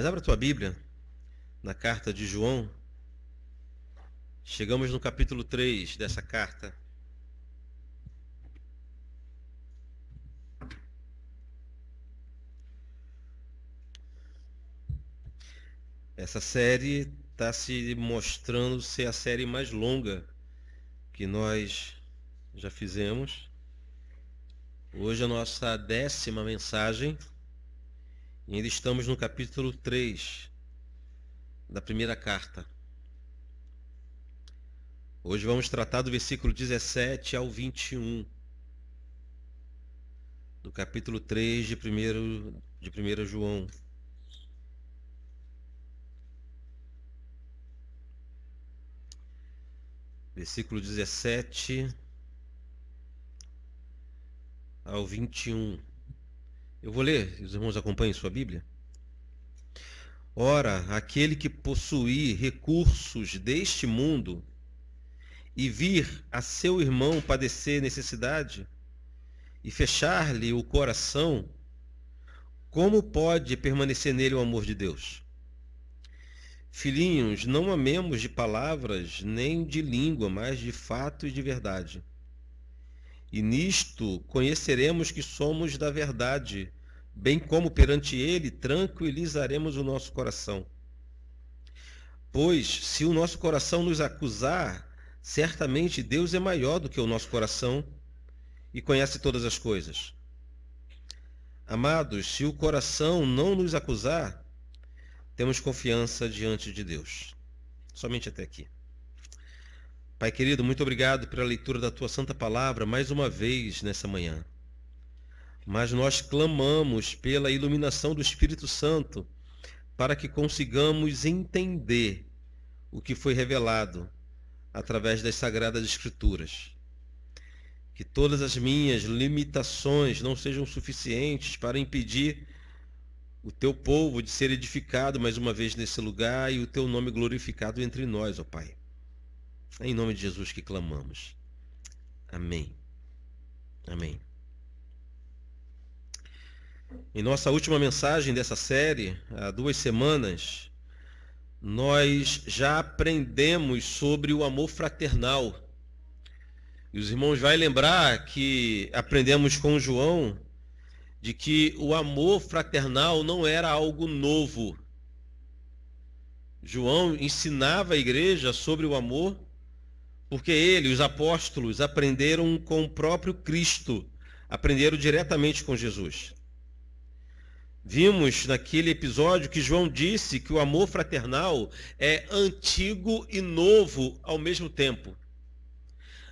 Mas abra a tua Bíblia na carta de João. Chegamos no capítulo 3 dessa carta. Essa série está se mostrando ser a série mais longa que nós já fizemos. Hoje é a nossa 10ª mensagem e ainda estamos no capítulo 3 da primeira carta. Hoje vamos tratar do versículo 17 ao 21 do capítulo 3 de 1 João. Versículo 17 ao 21. Eu vou ler, os irmãos acompanhem sua Bíblia. Ora, aquele que possuir recursos deste mundo e vir a seu irmão padecer necessidade e fechar-lhe o coração, como pode permanecer nele o amor de Deus? Filhinhos, não amemos de palavras nem de língua, mas de fato e de verdade. E nisto conheceremos que somos da verdade, bem como perante ele tranquilizaremos o nosso coração. Pois, se o nosso coração nos acusar, certamente Deus é maior do que o nosso coração e conhece todas as coisas. Amados, se o coração não nos acusar, temos confiança diante de Deus. Somente até aqui. Pai querido, muito obrigado pela leitura da Tua Santa Palavra mais uma vez nessa manhã. Mas nós clamamos pela iluminação do Espírito Santo para que consigamos entender o que foi revelado através das Sagradas Escrituras. Que todas as minhas limitações não sejam suficientes para impedir o Teu povo de ser edificado mais uma vez nesse lugar e o Teu nome glorificado entre nós, ó Pai. É em nome de Jesus que clamamos. Amém. Amém. Em nossa última mensagem dessa série, há 2 semanas, nós já aprendemos sobre o amor fraternal. E os irmãos vão lembrar que aprendemos com João de que o amor fraternal não era algo novo. João ensinava a igreja sobre o amor porque ele, os apóstolos, aprenderam com o próprio Cristo, aprenderam diretamente com Jesus. Vimos naquele episódio que João disse que o amor fraternal é antigo e novo ao mesmo tempo.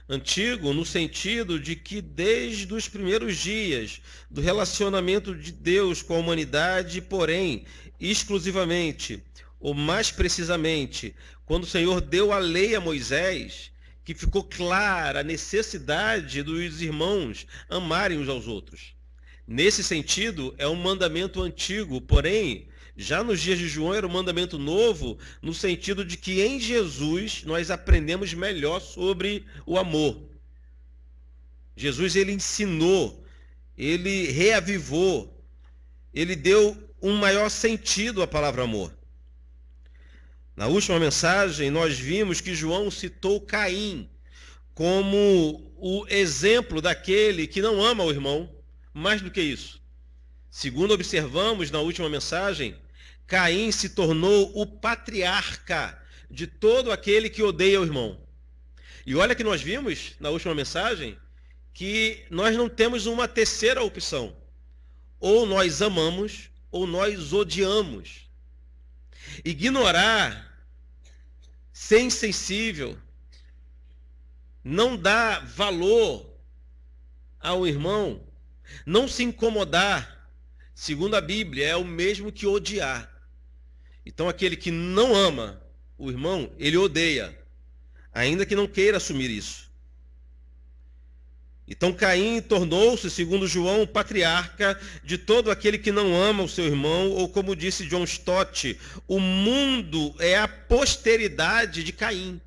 Antigo no sentido de que desde os primeiros dias do relacionamento de Deus com a humanidade, porém, exclusivamente, ou mais precisamente, quando o Senhor deu a lei a Moisés, que ficou clara a necessidade dos irmãos amarem uns aos outros. Nesse sentido, é um mandamento antigo, porém, já nos dias de João era um mandamento novo, no sentido de que em Jesus nós aprendemos melhor sobre o amor. Jesus, ele ensinou, ele reavivou, ele deu um maior sentido à palavra amor. Na última mensagem, nós vimos que João citou Caim como o exemplo daquele que não ama o irmão. Mais do que isso, segundo observamos na última mensagem, Caim se tornou o patriarca de todo aquele que odeia o irmão. E olha que nós vimos na última mensagem que nós não temos uma terceira opção. Ou nós amamos ou nós odiamos. Ignorar, ser insensível, não dar valor ao irmão, não se incomodar, segundo a Bíblia, é o mesmo que odiar. Então aquele que não ama o irmão, ele odeia, ainda que não queira assumir isso. Então Caim tornou-se, segundo João, patriarca de todo aquele que não ama o seu irmão, ou como disse John Stott, o mundo é a posteridade de Caim.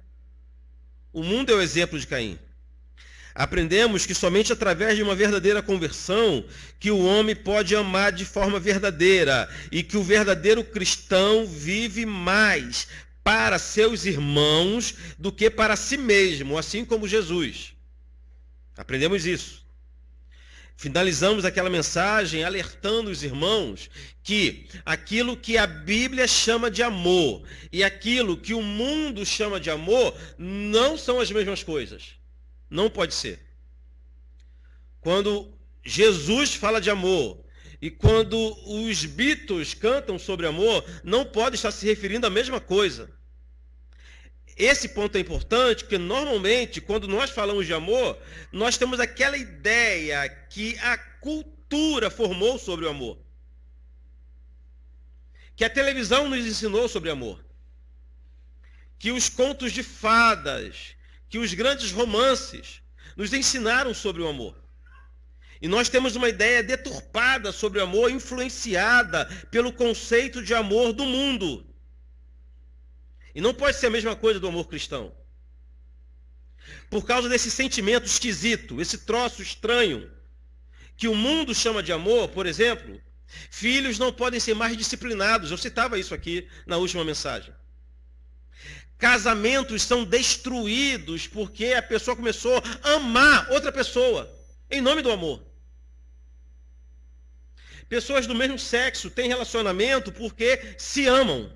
O mundo é o exemplo de Caim. Aprendemos que somente através de uma verdadeira conversão que o homem pode amar de forma verdadeira e que o verdadeiro cristão vive mais para seus irmãos do que para si mesmo, assim como Jesus. Aprendemos isso. Finalizamos aquela mensagem alertando os irmãos que aquilo que a Bíblia chama de amor e aquilo que o mundo chama de amor não são as mesmas coisas. Não pode ser. Quando Jesus fala de amor e quando os Beatles cantam sobre amor, não pode estar se referindo à mesma coisa. Esse ponto é importante, porque normalmente, quando nós falamos de amor, nós temos aquela ideia que a cultura formou sobre o amor. Que a televisão nos ensinou sobre amor. Que os contos de fadas, que os grandes romances nos ensinaram sobre o amor. E nós temos uma ideia deturpada sobre o amor, influenciada pelo conceito de amor do mundo. E não pode ser a mesma coisa do amor cristão. Por causa desse sentimento esquisito, esse troço estranho, que o mundo chama de amor, por exemplo, filhos não podem ser mais disciplinados. Eu citava isso aqui na última mensagem. Casamentos são destruídos porque a pessoa começou a amar outra pessoa, em nome do amor. Pessoas do mesmo sexo têm relacionamento porque se amam.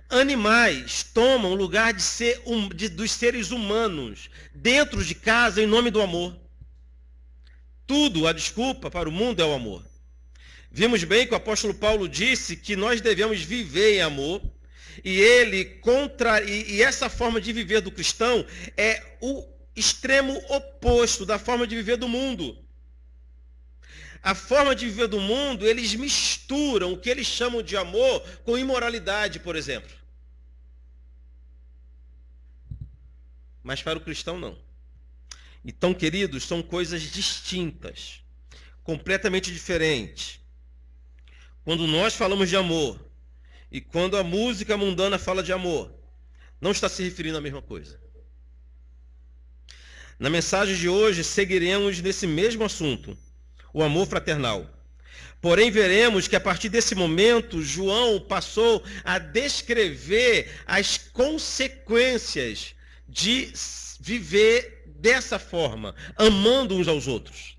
Animais tomam lugar dos seres humanos dentro de casa em nome do amor. Tudo, a desculpa para o mundo é o amor. Vimos bem que o apóstolo Paulo disse que nós devemos viver em amor, e essa forma de viver do cristão é o extremo oposto da forma de viver do mundo. A forma de viver do mundo, eles misturam o que eles chamam de amor com imoralidade, por exemplo. Mas para o cristão, não. Então, queridos, são coisas distintas, completamente diferentes. Quando nós falamos de amor e quando a música mundana fala de amor, não está se referindo à mesma coisa. Na mensagem de hoje, seguiremos nesse mesmo assunto, o amor fraternal. Porém, veremos que a partir desse momento, João passou a descrever as consequências de viver dessa forma, amando uns aos outros.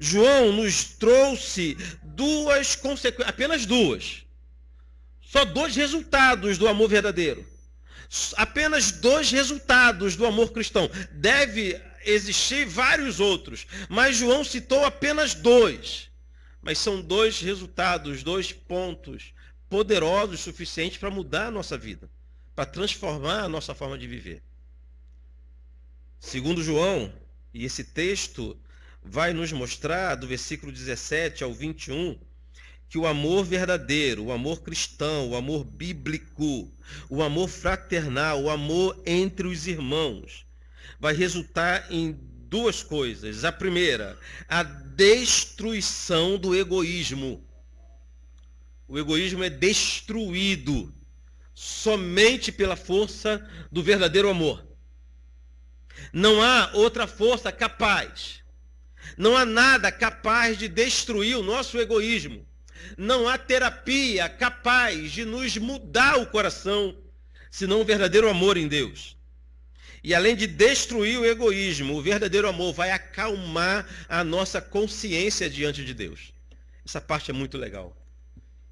João nos trouxe duas consequências, apenas duas. Só dois resultados do amor verdadeiro. Apenas dois resultados do amor cristão. Deve existir vários outros, mas João citou apenas dois. Mas são dois resultados, dois pontos poderosos suficientes para mudar a nossa vida, para transformar a nossa forma de viver. Segundo João, e esse texto vai nos mostrar, do versículo 17 ao 21, que o amor verdadeiro, o amor cristão, o amor bíblico, o amor fraternal, o amor entre os irmãos, vai resultar em duas coisas. A primeira, a destruição do egoísmo. O egoísmo é destruído somente pela força do verdadeiro amor. Não há outra força capaz. Não há nada capaz de destruir o nosso egoísmo. Não há terapia capaz de nos mudar o coração, senão o verdadeiro amor em Deus. E além de destruir o egoísmo, o verdadeiro amor vai acalmar a nossa consciência diante de Deus. Essa parte é muito legal.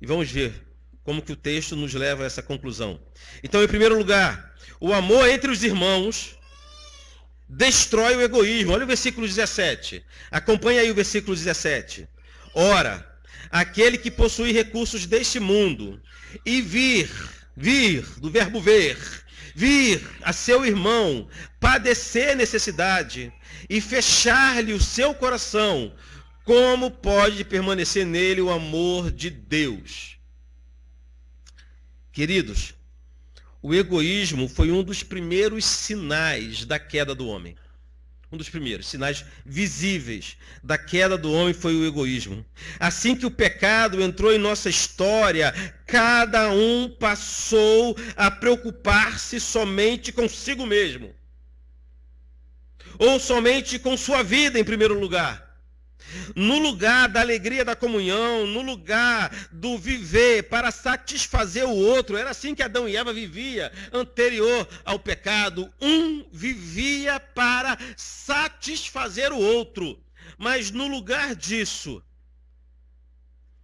E vamos ver como que o texto nos leva a essa conclusão. Então, em primeiro lugar, o amor entre os irmãos destrói o egoísmo. Olha o versículo 17. Acompanha aí o versículo 17. Ora, aquele que possui recursos deste mundo e vir, do verbo ver, vir a seu irmão padecer necessidade e fechar-lhe o seu coração, como pode permanecer nele o amor de Deus? Queridos, o egoísmo foi um dos primeiros sinais da queda do homem. Um dos primeiros sinais visíveis da queda do homem foi o egoísmo. Assim que o pecado entrou em nossa história, cada um passou a preocupar-se somente consigo mesmo, ou somente com sua vida em primeiro lugar. No lugar da alegria da comunhão, no lugar do viver para satisfazer o outro. Era assim que Adão e Eva viviam anterior ao pecado. Um vivia para satisfazer o outro. Mas no lugar disso,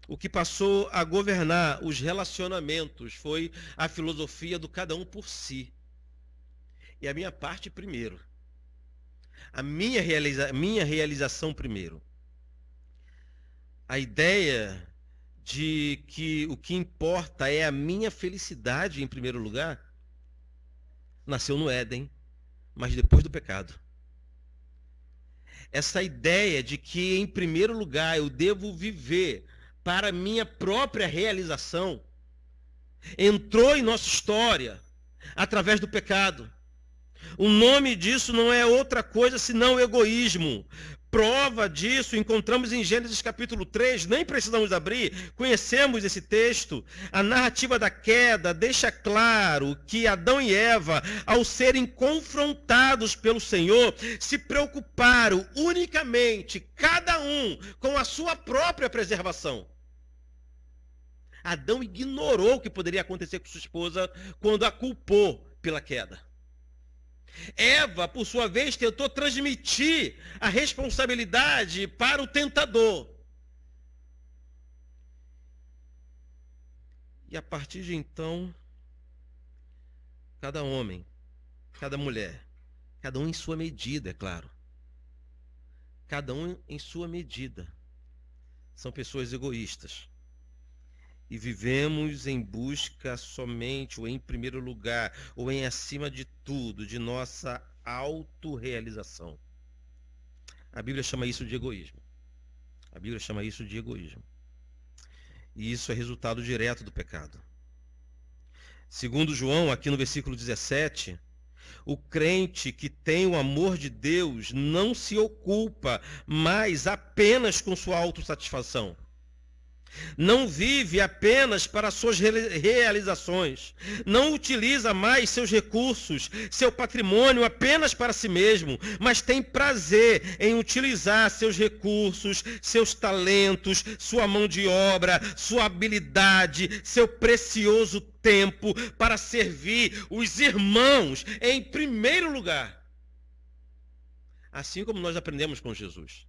o que passou a governar os relacionamentos foi a filosofia do cada um por si. E a minha parte primeiro. A minha realização primeiro. A ideia de que o que importa é a minha felicidade em primeiro lugar, nasceu no Éden, mas depois do pecado. Essa ideia de que em primeiro lugar eu devo viver para minha própria realização, entrou em nossa história através do pecado. O nome disso não é outra coisa senão egoísmo. Prova disso encontramos em Gênesis capítulo 3, nem precisamos abrir, conhecemos esse texto. A narrativa da queda deixa claro que Adão e Eva, ao serem confrontados pelo Senhor, se preocuparam unicamente, cada um, com a sua própria preservação. Adão ignorou o que poderia acontecer com sua esposa quando a culpou pela queda. Eva, por sua vez, tentou transmitir a responsabilidade para o tentador. E a partir de então, cada homem, cada mulher, cada um em sua medida, é claro. Cada um em sua medida. São pessoas egoístas. E vivemos em busca somente, ou em primeiro lugar, ou em acima de tudo, de nossa autorrealização. A Bíblia chama isso de egoísmo. A Bíblia chama isso de egoísmo. E isso é resultado direto do pecado. Segundo João, aqui no versículo 17, o crente que tem o amor de Deus não se ocupa mais apenas com sua autossatisfação. Não vive apenas para suas realizações. Não utiliza mais seus recursos, seu patrimônio apenas para si mesmo, mas tem prazer em utilizar seus recursos, seus talentos, sua mão de obra, sua habilidade, seu precioso tempo para servir os irmãos em primeiro lugar. Assim como nós aprendemos com Jesus.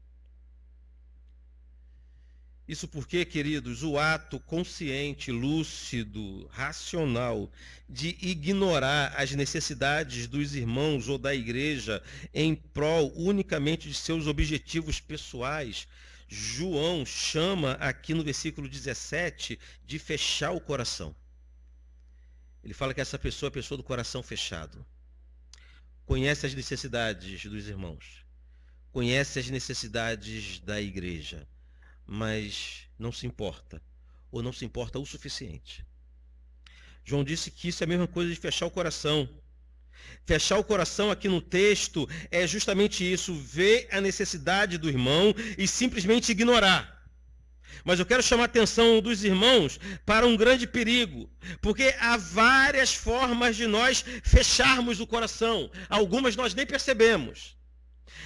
Isso porque, queridos, o ato consciente, lúcido, racional de ignorar as necessidades dos irmãos ou da igreja em prol unicamente de seus objetivos pessoais, João chama aqui no versículo 17 de fechar o coração. Ele fala que essa pessoa é a pessoa do coração fechado. Conhece as necessidades dos irmãos, conhece as necessidades da igreja, mas não se importa, ou não se importa o suficiente. João disse que isso é a mesma coisa de fechar o coração. Fechar o coração aqui no texto é justamente isso, ver a necessidade do irmão e simplesmente ignorar. Mas eu quero chamar a atenção dos irmãos para um grande perigo, porque há várias formas de nós fecharmos o coração, algumas nós nem percebemos.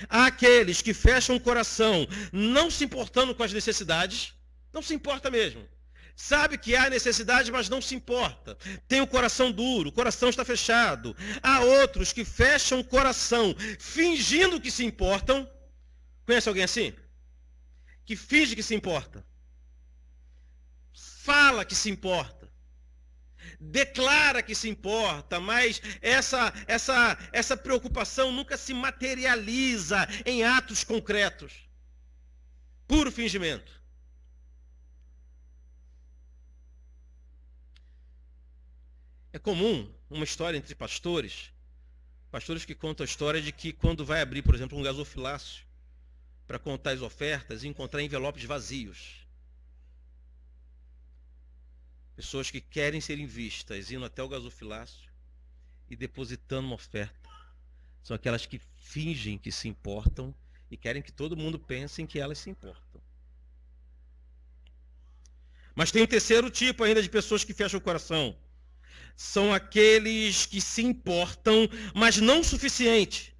Há aqueles que fecham o coração não se importando com as necessidades, não se importa mesmo. Sabe que há necessidade, mas não se importa. Tem o coração duro, o coração está fechado. Há outros que fecham o coração fingindo que se importam. Conhece alguém assim? Que finge que se importa. Fala que se importa. Declara que se importa, mas essa preocupação nunca se materializa em atos concretos. Puro fingimento. É comum uma história entre pastores que contam a história de que quando vai abrir, por exemplo, um gasofilácio para contar as ofertas e encontrar envelopes vazios. Pessoas que querem serem vistas, indo até o gasofilácio e depositando uma oferta. São aquelas que fingem que se importam e querem que todo mundo pense que elas se importam. Mas tem um terceiro tipo ainda de pessoas que fecham o coração. São aqueles que se importam, mas não o suficiente.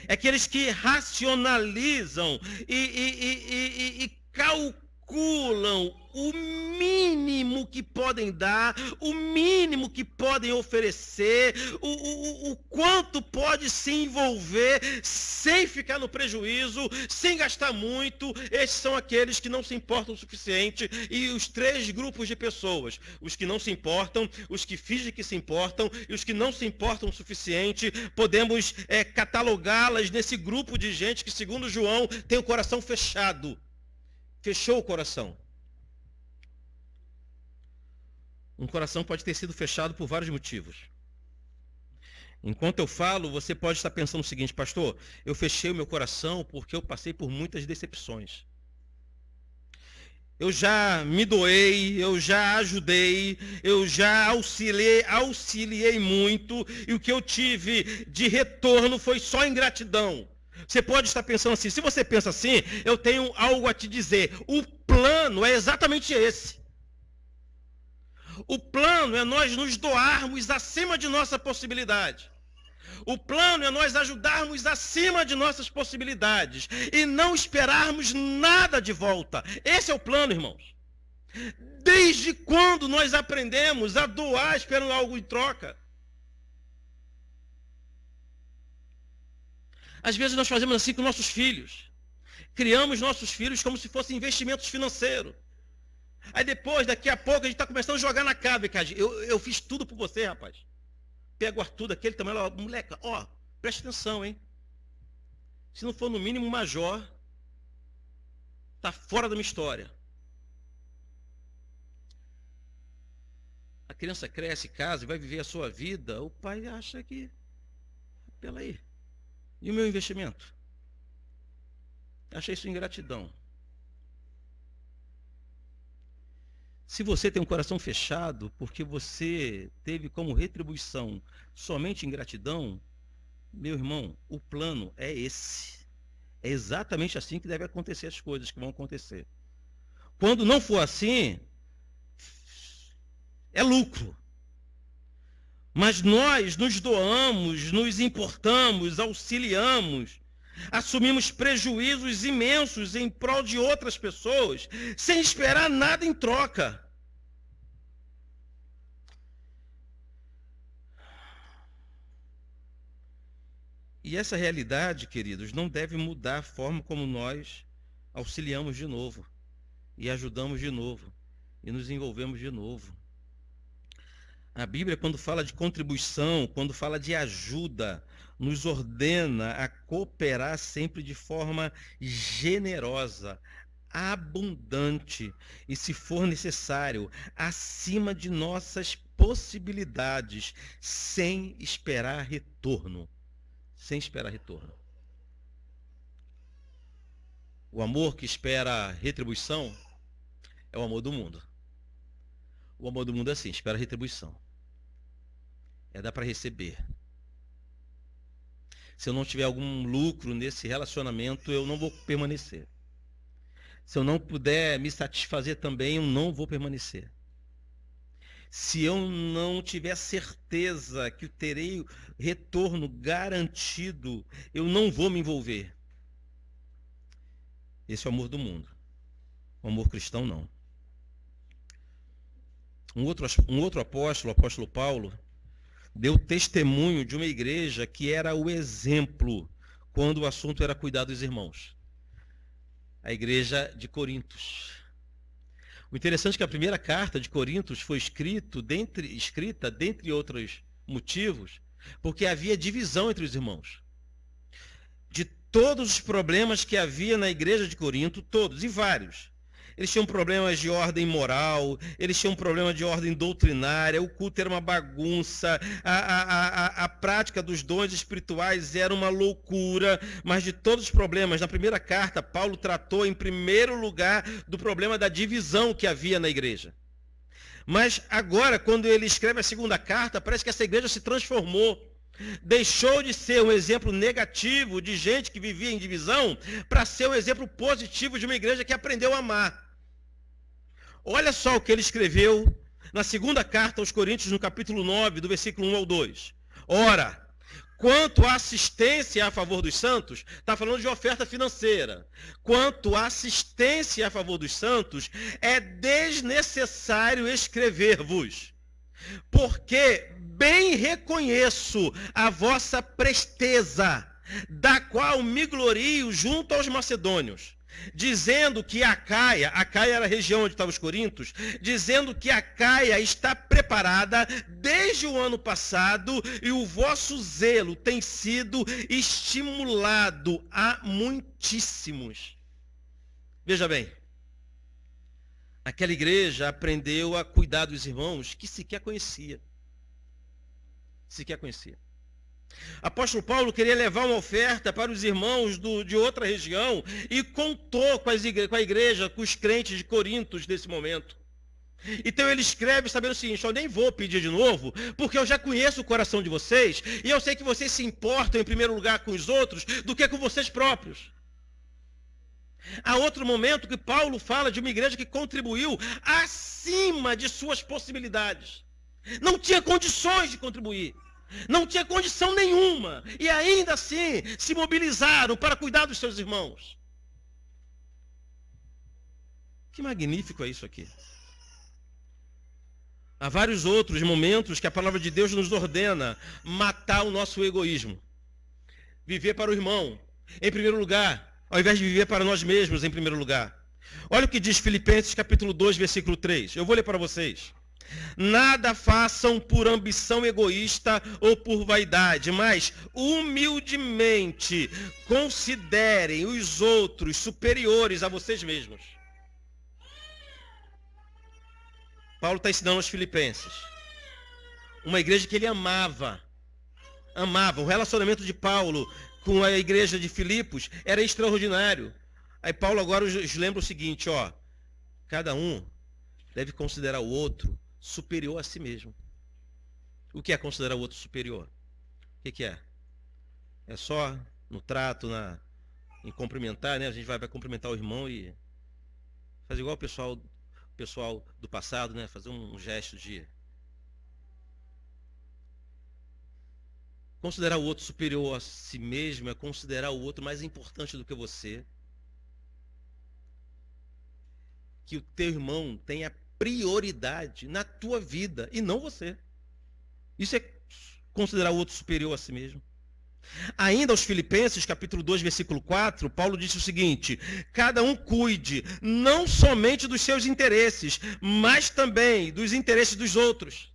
É aqueles que racionalizam e calculam o mínimo que podem dar, o mínimo que podem oferecer, o quanto pode se envolver sem ficar no prejuízo, sem gastar muito. Esses são aqueles que não se importam o suficiente. E os três grupos de pessoas: os que não se importam, os que fingem que se importam e os que não se importam o suficiente, podemos catalogá-las nesse grupo de gente que, segundo João, tem o coração fechado. Fechou o coração. Um coração pode ter sido fechado por vários motivos. Enquanto eu falo, você pode estar pensando o seguinte: pastor, eu fechei o meu coração porque eu passei por muitas decepções. Eu já me doei, eu já ajudei, eu já auxiliei muito, e o que eu tive de retorno foi só ingratidão. Você pode estar pensando assim. Se você pensa assim, eu tenho algo a te dizer. O plano é exatamente esse. O plano é nós nos doarmos acima de nossa possibilidade. O plano é nós ajudarmos acima de nossas possibilidades e não esperarmos nada de volta. Esse é o plano, irmãos. Desde quando nós aprendemos a doar esperando algo em troca? Às vezes nós fazemos assim com nossos filhos. Criamos nossos filhos como se fossem investimentos financeiros. Aí depois, daqui a pouco, a gente está começando a jogar na cara. Eu fiz tudo por você, rapaz. Pega o Arthur daquele tamanho, moleque, preste atenção, hein? Se não for no mínimo major, está fora da minha história. A criança cresce, casa e vai viver a sua vida. O pai acha que, peraí, e o meu investimento? Achei isso ingratidão. Se você tem um coração fechado porque você teve como retribuição somente ingratidão, meu irmão, o plano é esse. É exatamente assim que devem acontecer as coisas que vão acontecer. Quando não for assim, é lucro. Mas nós nos doamos, nos importamos, auxiliamos, assumimos prejuízos imensos em prol de outras pessoas, sem esperar nada em troca. E essa realidade, queridos, não deve mudar a forma como nós auxiliamos de novo, e ajudamos de novo, e nos envolvemos de novo. A Bíblia, quando fala de contribuição, quando fala de ajuda, nos ordena a cooperar sempre de forma generosa, abundante e, se for necessário, acima de nossas possibilidades, sem esperar retorno. Sem esperar retorno. O amor que espera retribuição é o amor do mundo. O amor do mundo é assim, espera retribuição. É dar para receber. Se eu não tiver algum lucro nesse relacionamento, eu não vou permanecer. Se eu não puder me satisfazer também, eu não vou permanecer. Se eu não tiver certeza que eu terei retorno garantido, eu não vou me envolver. Esse é o amor do mundo. O amor cristão, não. Um outro apóstolo, o apóstolo Paulo, deu testemunho de uma igreja que era o exemplo quando o assunto era cuidar dos irmãos. A igreja de Corintos. O interessante é que a primeira carta de Corintos foi escrita, dentre outros motivos, porque havia divisão entre os irmãos. De todos os problemas que havia na igreja de Corinto, todos, e vários. Eles tinham problemas de ordem moral, eles tinham problema de ordem doutrinária, o culto era uma bagunça, a prática dos dons espirituais era uma loucura, mas de todos os problemas, na primeira carta, Paulo tratou em primeiro lugar do problema da divisão que havia na igreja. Mas agora, quando ele escreve a segunda carta, parece que essa igreja se transformou. Deixou de ser um exemplo negativo de gente que vivia em divisão para ser um exemplo positivo de uma igreja que aprendeu a amar. Olha só o que ele escreveu na segunda carta aos Coríntios, no capítulo 9, do versículo 1 ao 2. Ora, quanto à assistência a favor dos santos, está falando de oferta financeira. Quanto à assistência a favor dos santos, é desnecessário escrever-vos, porque bem reconheço a vossa presteza, da qual me glorio junto aos macedônios, dizendo que Acaia era a região onde estavam os coríntios, dizendo que Acaia está preparada desde o ano passado e o vosso zelo tem sido estimulado a muitíssimos. Veja bem, aquela igreja aprendeu a cuidar dos irmãos que sequer conhecia. Apóstolo Paulo queria levar uma oferta para os irmãos de outra região e contou com a igreja, com os crentes de Corinto desse momento. Então ele escreve sabendo o seguinte: eu nem vou pedir de novo, porque eu já conheço o coração de vocês e eu sei que vocês se importam em primeiro lugar com os outros do que com vocês próprios. Há outro momento que Paulo fala de uma igreja que contribuiu acima de suas possibilidades. Não tinha condições de contribuir. Não tinha condição nenhuma. E ainda assim se mobilizaram para cuidar dos seus irmãos. Que magnífico é isso aqui. Há vários outros momentos que a palavra de Deus nos ordena matar o nosso egoísmo. Viver para o irmão, em primeiro lugar, ao invés de viver para nós mesmos, em primeiro lugar. Olha o que diz Filipenses capítulo 2, versículo 3. Eu vou ler para vocês. Nada façam por ambição egoísta ou por vaidade, mas humildemente considerem os outros superiores a vocês mesmos. Paulo está ensinando aos filipenses. Uma igreja que ele amava. O relacionamento de Paulo com a igreja de Filipos era extraordinário. Aí Paulo agora os lembra o seguinte, ó. Cada um deve considerar o outro superior a si mesmo. O que é considerar o outro superior? O que é? É só no trato, em cumprimentar, né? A gente vai cumprimentar o irmão e fazer igual o pessoal do passado, né? Fazer um gesto de considerar o outro superior a si mesmo, é considerar o outro mais importante do que você. Que o teu irmão tenha prioridade na tua vida e não você. Isso é considerar o outro superior a si mesmo. Ainda aos Filipenses, capítulo 2, versículo 4, Paulo disse o seguinte: cada um cuide não somente dos seus interesses, mas também dos interesses dos outros.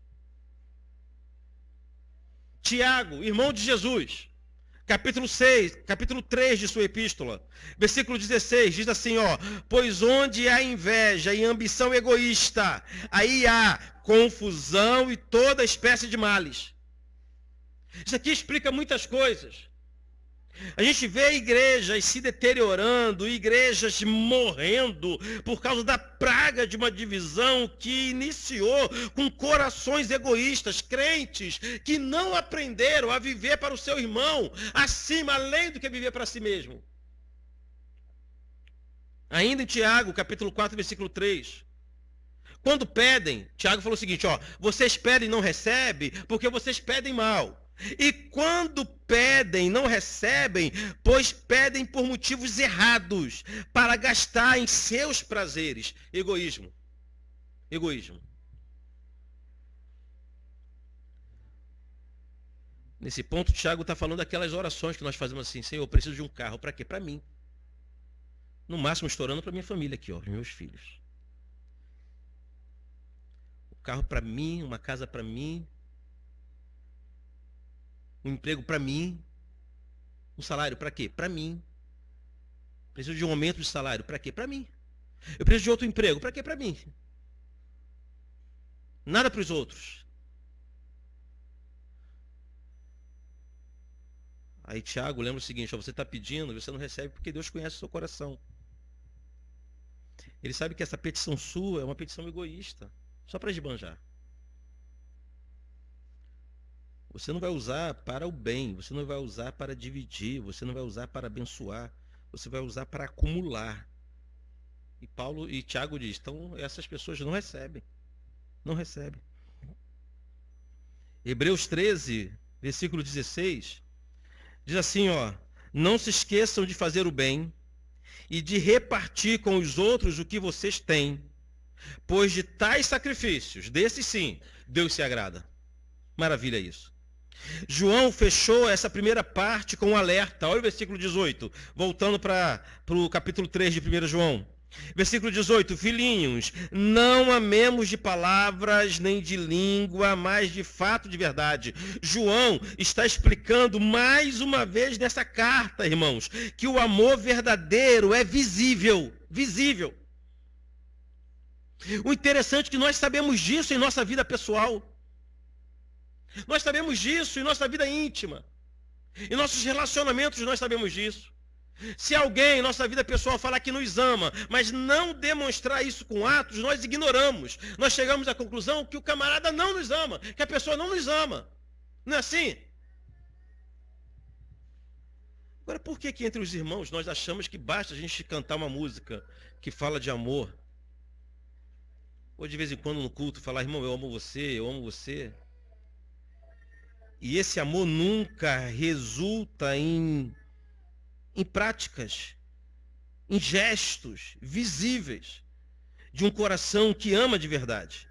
Tiago, irmão de Jesus, capítulo 3 de sua epístola, versículo 16, diz assim, ó: pois onde há inveja e ambição egoísta, aí há confusão e toda espécie de males. Isso aqui explica muitas coisas. A gente vê igrejas se deteriorando, igrejas morrendo por causa da praga de uma divisão que iniciou com corações egoístas, crentes que não aprenderam a viver para o seu irmão, acima, além do que viver para si mesmo. Ainda em Tiago, capítulo 4, versículo 3. Quando pedem, Tiago falou o seguinte, ó: vocês pedem e não recebem, porque vocês pedem mal. E quando pedem, não recebem, pois pedem por motivos errados, para gastar em seus prazeres. Egoísmo. Nesse ponto, Tiago está falando daquelas orações que nós fazemos assim: Senhor, eu preciso de um carro. Para quê? Para mim. No máximo, estourando para minha família aqui, ó, meus filhos. Um carro para mim, uma casa para mim, um emprego para mim, um salário para quê? Para mim. Preciso de um aumento de salário, para quê? Para mim. Eu preciso de outro emprego, para quê? Para mim. Nada para os outros. Aí Tiago lembra o seguinte, ó: você está pedindo, você não recebe porque Deus conhece o seu coração. Ele sabe que essa petição sua é uma petição egoísta, só para esbanjar. Você não vai usar para o bem, você não vai usar para dividir, você não vai usar para abençoar, você vai usar para acumular. E Paulo e Tiago diz, então essas pessoas não recebem. Não recebem. Hebreus 13, versículo 16, diz assim, ó, não se esqueçam de fazer o bem e de repartir com os outros o que vocês têm, pois de tais sacrifícios, desses sim, Deus se agrada. Maravilha isso. João fechou essa primeira parte com um alerta. Olha o versículo 18, voltando para o capítulo 3 de 1 João. Versículo 18, filhinhos, não amemos de palavras nem de língua, mas de fato de verdade. João está explicando mais uma vez nessa carta, irmãos, que o amor verdadeiro é visível, visível. O interessante é que nós sabemos disso em nossa vida pessoal. Nós sabemos disso em nossa vida íntima. Em nossos relacionamentos nós sabemos disso. Se alguém em nossa vida pessoal falar que nos ama, mas não demonstrar isso com atos, nós ignoramos. Nós chegamos à conclusão que o camarada não nos ama, que a pessoa não nos ama. Não é assim? Agora, por que entre os irmãos nós achamos que basta a gente cantar uma música que fala de amor? Ou de vez em quando no culto falar, irmão, eu amo você, eu amo você. E esse amor nunca resulta em práticas, em gestos visíveis de um coração que ama de verdade.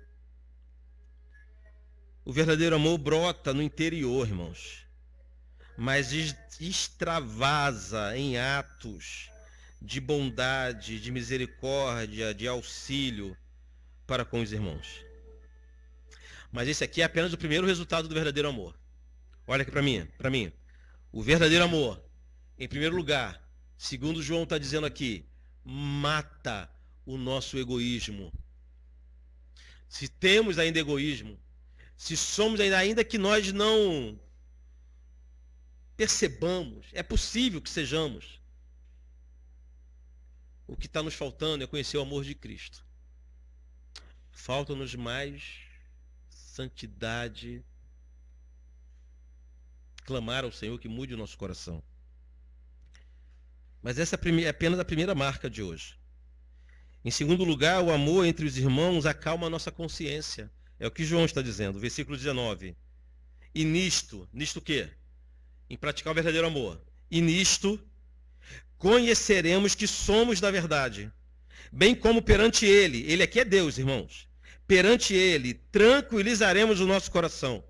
O verdadeiro amor brota no interior, irmãos, mas extravasa em atos de bondade, de misericórdia, de auxílio para com os irmãos. Mas esse aqui é apenas o primeiro resultado do verdadeiro amor. Olha aqui para mim. O verdadeiro amor, em primeiro lugar, segundo João está dizendo aqui, mata o nosso egoísmo. Se temos ainda egoísmo, se somos ainda que nós não percebamos, é possível que sejamos. O que está nos faltando é conhecer o amor de Cristo. Falta-nos mais santidade, clamar ao Senhor que mude o nosso coração. Mas essa é apenas a primeira marca de hoje. Em segundo lugar, o amor entre os irmãos acalma a nossa consciência. É o que João está dizendo, versículo 19. E nisto o quê? Em praticar o verdadeiro amor. E nisto conheceremos que somos da verdade, bem como perante ele aqui é Deus, irmãos, perante ele tranquilizaremos o nosso coração.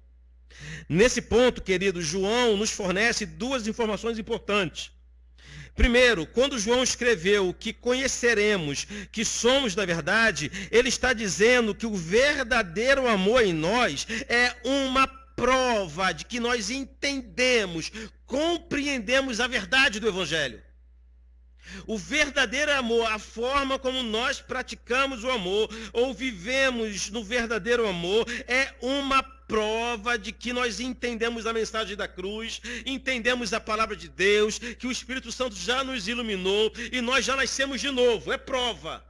Nesse ponto, querido, João nos fornece duas informações importantes. Primeiro, quando João escreveu que conheceremos que somos da verdade, ele está dizendo que o verdadeiro amor em nós é uma prova de que nós entendemos, compreendemos a verdade do Evangelho. O verdadeiro amor, a forma como nós praticamos o amor ou vivemos no verdadeiro amor é uma prova de que nós entendemos a mensagem da cruz, entendemos a palavra de Deus, que o Espírito Santo já nos iluminou e nós já nascemos de novo. É prova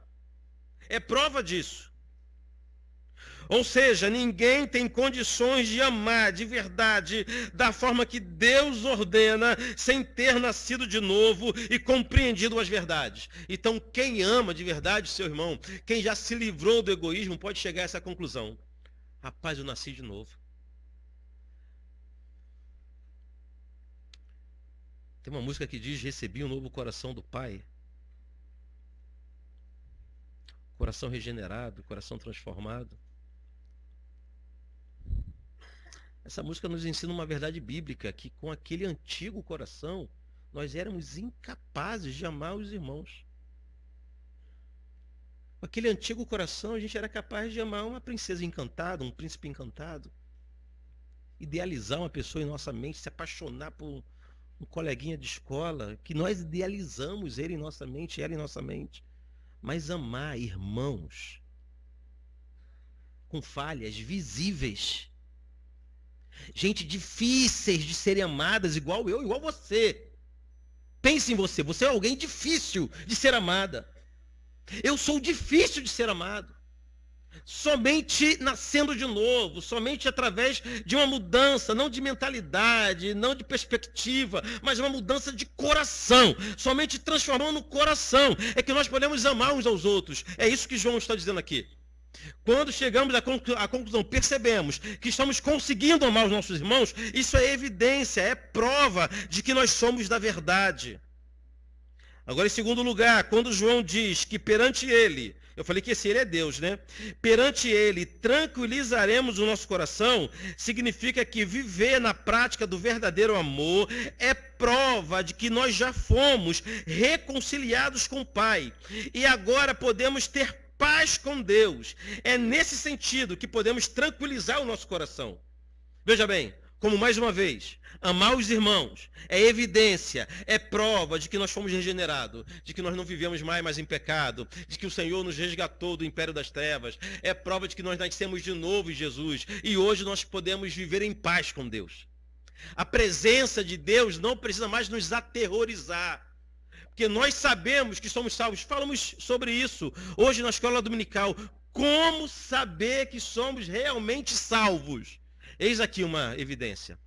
disso. Ou seja, ninguém tem condições de amar de verdade da forma que Deus ordena, sem ter nascido de novo e compreendido as verdades. Então, quem ama de verdade seu irmão, quem já se livrou do egoísmo, pode chegar a essa conclusão. Rapaz, eu nasci de novo. Tem uma música que diz, recebi um novo coração do Pai. Coração regenerado, coração transformado. Essa música nos ensina uma verdade bíblica, que com aquele antigo coração, nós éramos incapazes de amar os irmãos. Com aquele antigo coração, a gente era capaz de amar uma princesa encantada, um príncipe encantado. Idealizar uma pessoa em nossa mente, se apaixonar por um coleguinha de escola, que nós idealizamos ele em nossa mente, ela em nossa mente. Mas amar irmãos com falhas visíveis, gente difíceis de serem amadas, igual eu, igual você. Pense em você, você é alguém difícil de ser amada. Eu sou difícil de ser amado. somente nascendo de novo, somente através de uma mudança, não de mentalidade, não de perspectiva, mas uma mudança de coração, somente transformando o coração, é que nós podemos amar uns aos outros. É isso que João está dizendo aqui. Quando chegamos à conclusão, percebemos que estamos conseguindo amar os nossos irmãos, isso é evidência, é prova de que nós somos da verdade. Agora, em segundo lugar, quando João diz que perante ele, eu falei que esse ele é Deus, né? Perante ele tranquilizaremos o nosso coração, significa que viver na prática do verdadeiro amor é prova de que nós já fomos reconciliados com o Pai e agora podemos ter paz com Deus. É nesse sentido que podemos tranquilizar o nosso coração. Veja bem, como mais uma vez, amar os irmãos é evidência, é prova de que nós fomos regenerados, de que nós não vivemos mais em pecado, de que o Senhor nos resgatou do império das trevas, é prova de que nós nascemos de novo em Jesus e hoje nós podemos viver em paz com Deus. A presença de Deus não precisa mais nos aterrorizar, porque nós sabemos que somos salvos. Falamos sobre isso hoje na escola dominical. Como saber que somos realmente salvos? Eis aqui uma evidência,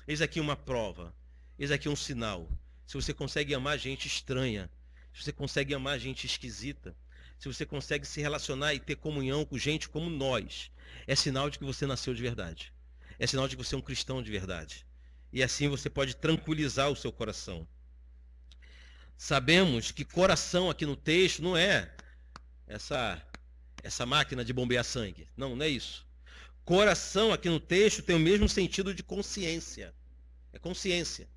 eis aqui uma prova, eis aqui um sinal. Se você consegue amar gente estranha, se você consegue amar gente esquisita, se você consegue se relacionar e ter comunhão com gente como nós, é sinal de que você nasceu de verdade. É sinal de que você é um cristão de verdade. E assim você pode tranquilizar o seu coração. Sabemos que coração aqui no texto não é essa máquina de bombear sangue. Não é isso. Coração aqui no texto tem o mesmo sentido de consciência. É consciência.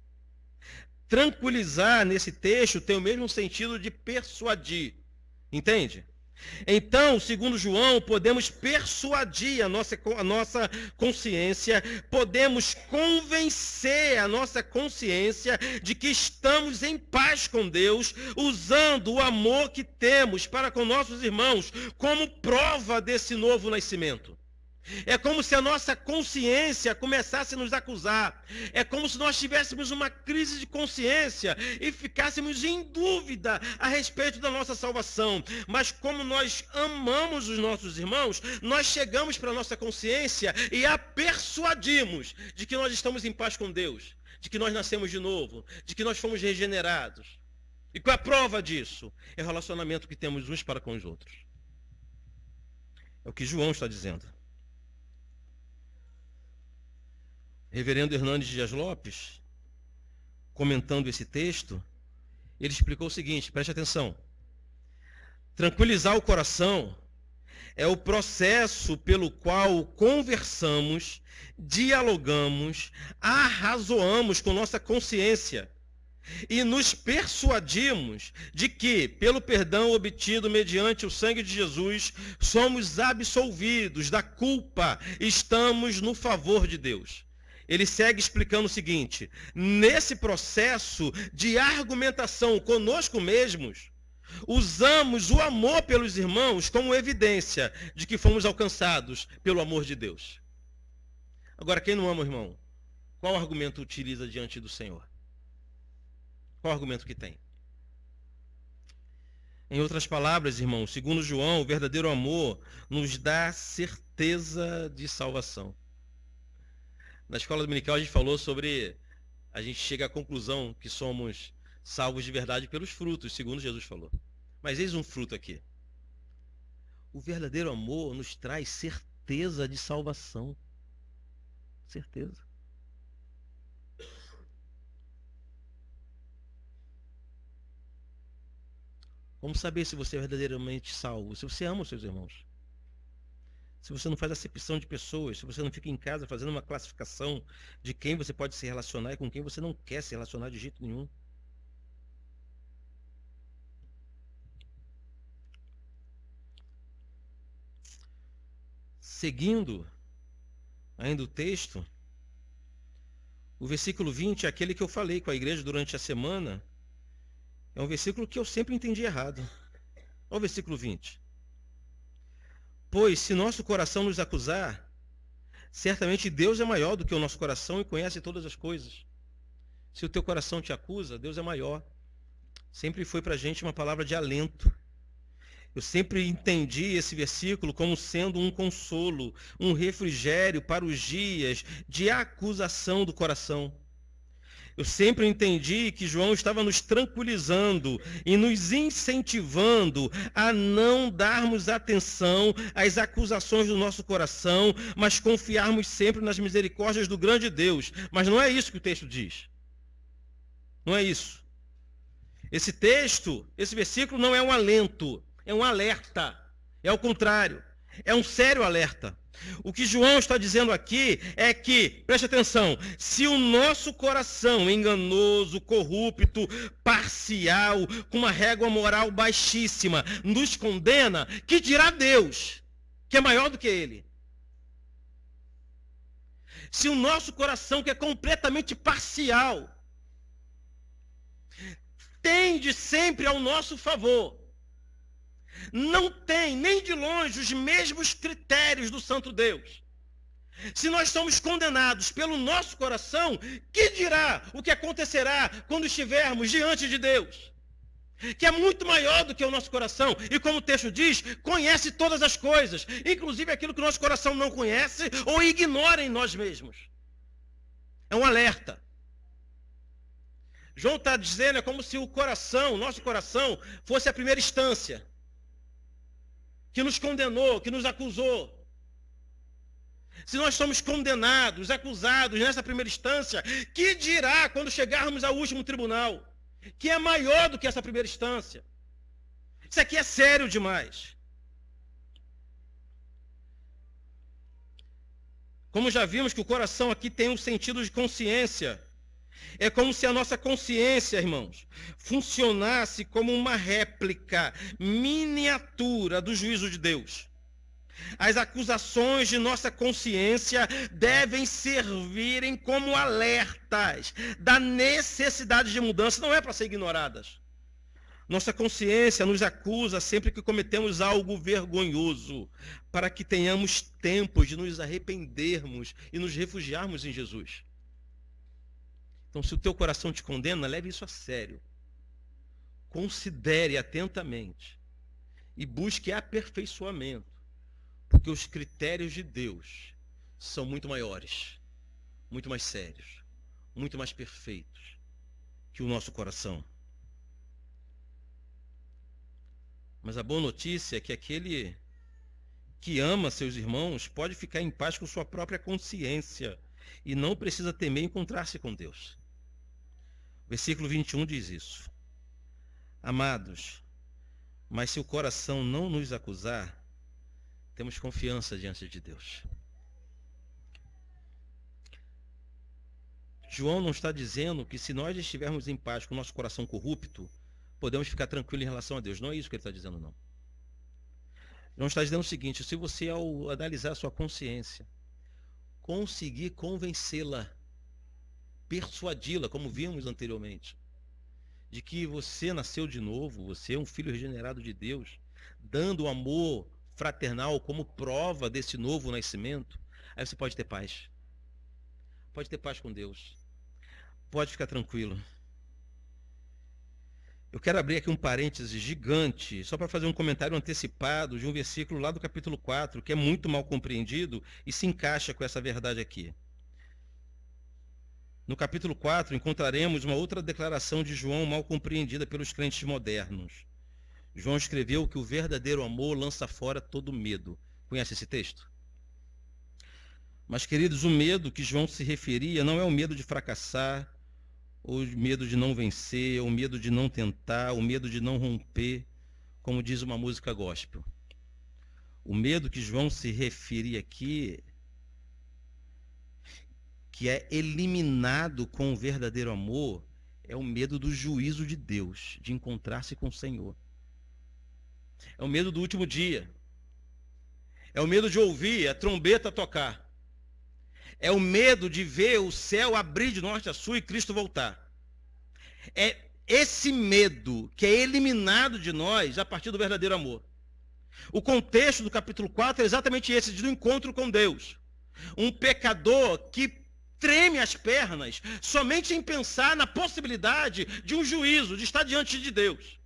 Tranquilizar nesse texto tem o mesmo sentido de persuadir. Entende? Então, segundo João, podemos persuadir a nossa consciência, podemos convencer a nossa consciência de que estamos em paz com Deus, usando o amor que temos para com nossos irmãos como prova desse novo nascimento. É como se a nossa consciência começasse a nos acusar. É como se nós tivéssemos uma crise de consciência e ficássemos em dúvida a respeito da nossa salvação. Mas como nós amamos os nossos irmãos, nós chegamos para a nossa consciência e a persuadimos de que nós estamos em paz com Deus, de que nós nascemos de novo, de que nós fomos regenerados. E qual é a prova disso? É o relacionamento que temos uns para com os outros. É o que João está dizendo. Reverendo Hernandes Dias Lopes, comentando esse texto, ele explicou o seguinte, preste atenção. Tranquilizar o coração é o processo pelo qual conversamos, dialogamos, arrazoamos com nossa consciência e nos persuadimos de que, pelo perdão obtido mediante o sangue de Jesus, somos absolvidos da culpa e estamos no favor de Deus. Ele segue explicando o seguinte: nesse processo de argumentação conosco mesmos, usamos o amor pelos irmãos como evidência de que fomos alcançados pelo amor de Deus. Agora, quem não ama o irmão, qual argumento utiliza diante do Senhor? Qual argumento que tem? Em outras palavras, irmãos, segundo João, o verdadeiro amor nos dá certeza de salvação. Na escola dominical a gente falou sobre, a gente chega à conclusão que somos salvos de verdade pelos frutos, segundo Jesus falou. Mas eis um fruto aqui. O verdadeiro amor nos traz certeza de salvação. Certeza. Como saber se você é verdadeiramente salvo? Se você ama os seus irmãos. Se você não faz acepção de pessoas, se você não fica em casa fazendo uma classificação de quem você pode se relacionar e com quem você não quer se relacionar de jeito nenhum. Seguindo ainda o texto, o versículo 20 é aquele que eu falei com a igreja durante a semana. É um versículo que eu sempre entendi errado. Olha o versículo 20. Pois se nosso coração nos acusar, certamente Deus é maior do que o nosso coração e conhece todas as coisas. Se o teu coração te acusa, Deus é maior. Sempre foi para a gente uma palavra de alento. Eu sempre entendi esse versículo como sendo um consolo, um refrigério para os dias de acusação do coração. Eu sempre entendi que João estava nos tranquilizando e nos incentivando a não darmos atenção às acusações do nosso coração, mas confiarmos sempre nas misericórdias do grande Deus. Mas não é isso que o texto diz. Não é isso. Esse texto, esse versículo não é um alento, é um alerta. É o contrário, é um sério alerta. O que João está dizendo aqui é que, preste atenção, se o nosso coração enganoso, corrupto, parcial, com uma régua moral baixíssima, nos condena, que dirá Deus, que é maior do que ele? Se o nosso coração, que é completamente parcial, tende sempre ao nosso favor, não tem nem de longe os mesmos critérios do Santo Deus. Se nós somos condenados pelo nosso coração, que dirá o que acontecerá quando estivermos diante de Deus? Que é muito maior do que o nosso coração. E como o texto diz, conhece todas as coisas, inclusive aquilo que o nosso coração não conhece ou ignora em nós mesmos. É um alerta. João está dizendo, é como se o coração, o nosso coração, fosse a primeira instância que nos condenou, que nos acusou. Se nós somos condenados, acusados nessa primeira instância, que dirá quando chegarmos ao último tribunal? Que é maior do que essa primeira instância. Isso aqui é sério demais. Como já vimos que o coração aqui tem um sentido de consciência. É como se a nossa consciência, irmãos, funcionasse como uma réplica miniatura do juízo de Deus. As acusações de nossa consciência devem servirem como alertas da necessidade de mudança, não é para ser ignoradas. Nossa consciência nos acusa sempre que cometemos algo vergonhoso, para que tenhamos tempo de nos arrependermos e nos refugiarmos em Jesus. Então, se o teu coração te condena, leve isso a sério. Considere atentamente e busque aperfeiçoamento, porque os critérios de Deus são muito maiores, muito mais sérios, muito mais perfeitos que o nosso coração. Mas a boa notícia é que aquele que ama seus irmãos pode ficar em paz com sua própria consciência e não precisa temer encontrar-se com Deus. Versículo 21 diz isso. Amados, mas se o coração não nos acusar, temos confiança diante de Deus. João não está dizendo que se nós estivermos em paz com o nosso coração corrupto, podemos ficar tranquilos em relação a Deus. Não é isso que ele está dizendo, não. João está dizendo o seguinte: se você, ao analisar a sua consciência, conseguir convencê-la, persuadi-la, como vimos anteriormente, de que você nasceu de novo, você é um filho regenerado de Deus, dando o amor fraternal como prova desse novo nascimento, aí você pode ter paz. Pode ter paz com Deus. Pode ficar tranquilo. Eu quero abrir aqui um parêntese gigante, só para fazer um comentário antecipado de um versículo lá do capítulo 4, que é muito mal compreendido e se encaixa com essa verdade aqui. No capítulo 4, encontraremos uma outra declaração de João mal compreendida pelos crentes modernos. João escreveu que o verdadeiro amor lança fora todo medo. Conhece esse texto? Mas, queridos, o medo que João se referia não é o medo de fracassar, ou o medo de não vencer, ou o medo de não tentar, o medo de não romper, como diz uma música gospel. O medo que João se referia aqui, que é eliminado com o verdadeiro amor, é o medo do juízo de Deus, de encontrar-se com o Senhor. É o medo do último dia. É o medo de ouvir a trombeta tocar. É o medo de ver o céu abrir de norte a sul e Cristo voltar. É esse medo que é eliminado de nós a partir do verdadeiro amor. O contexto do capítulo 4 é exatamente esse, do encontro com Deus. Um pecador que treme as pernas somente em pensar na possibilidade de um juízo, de estar diante de Deus.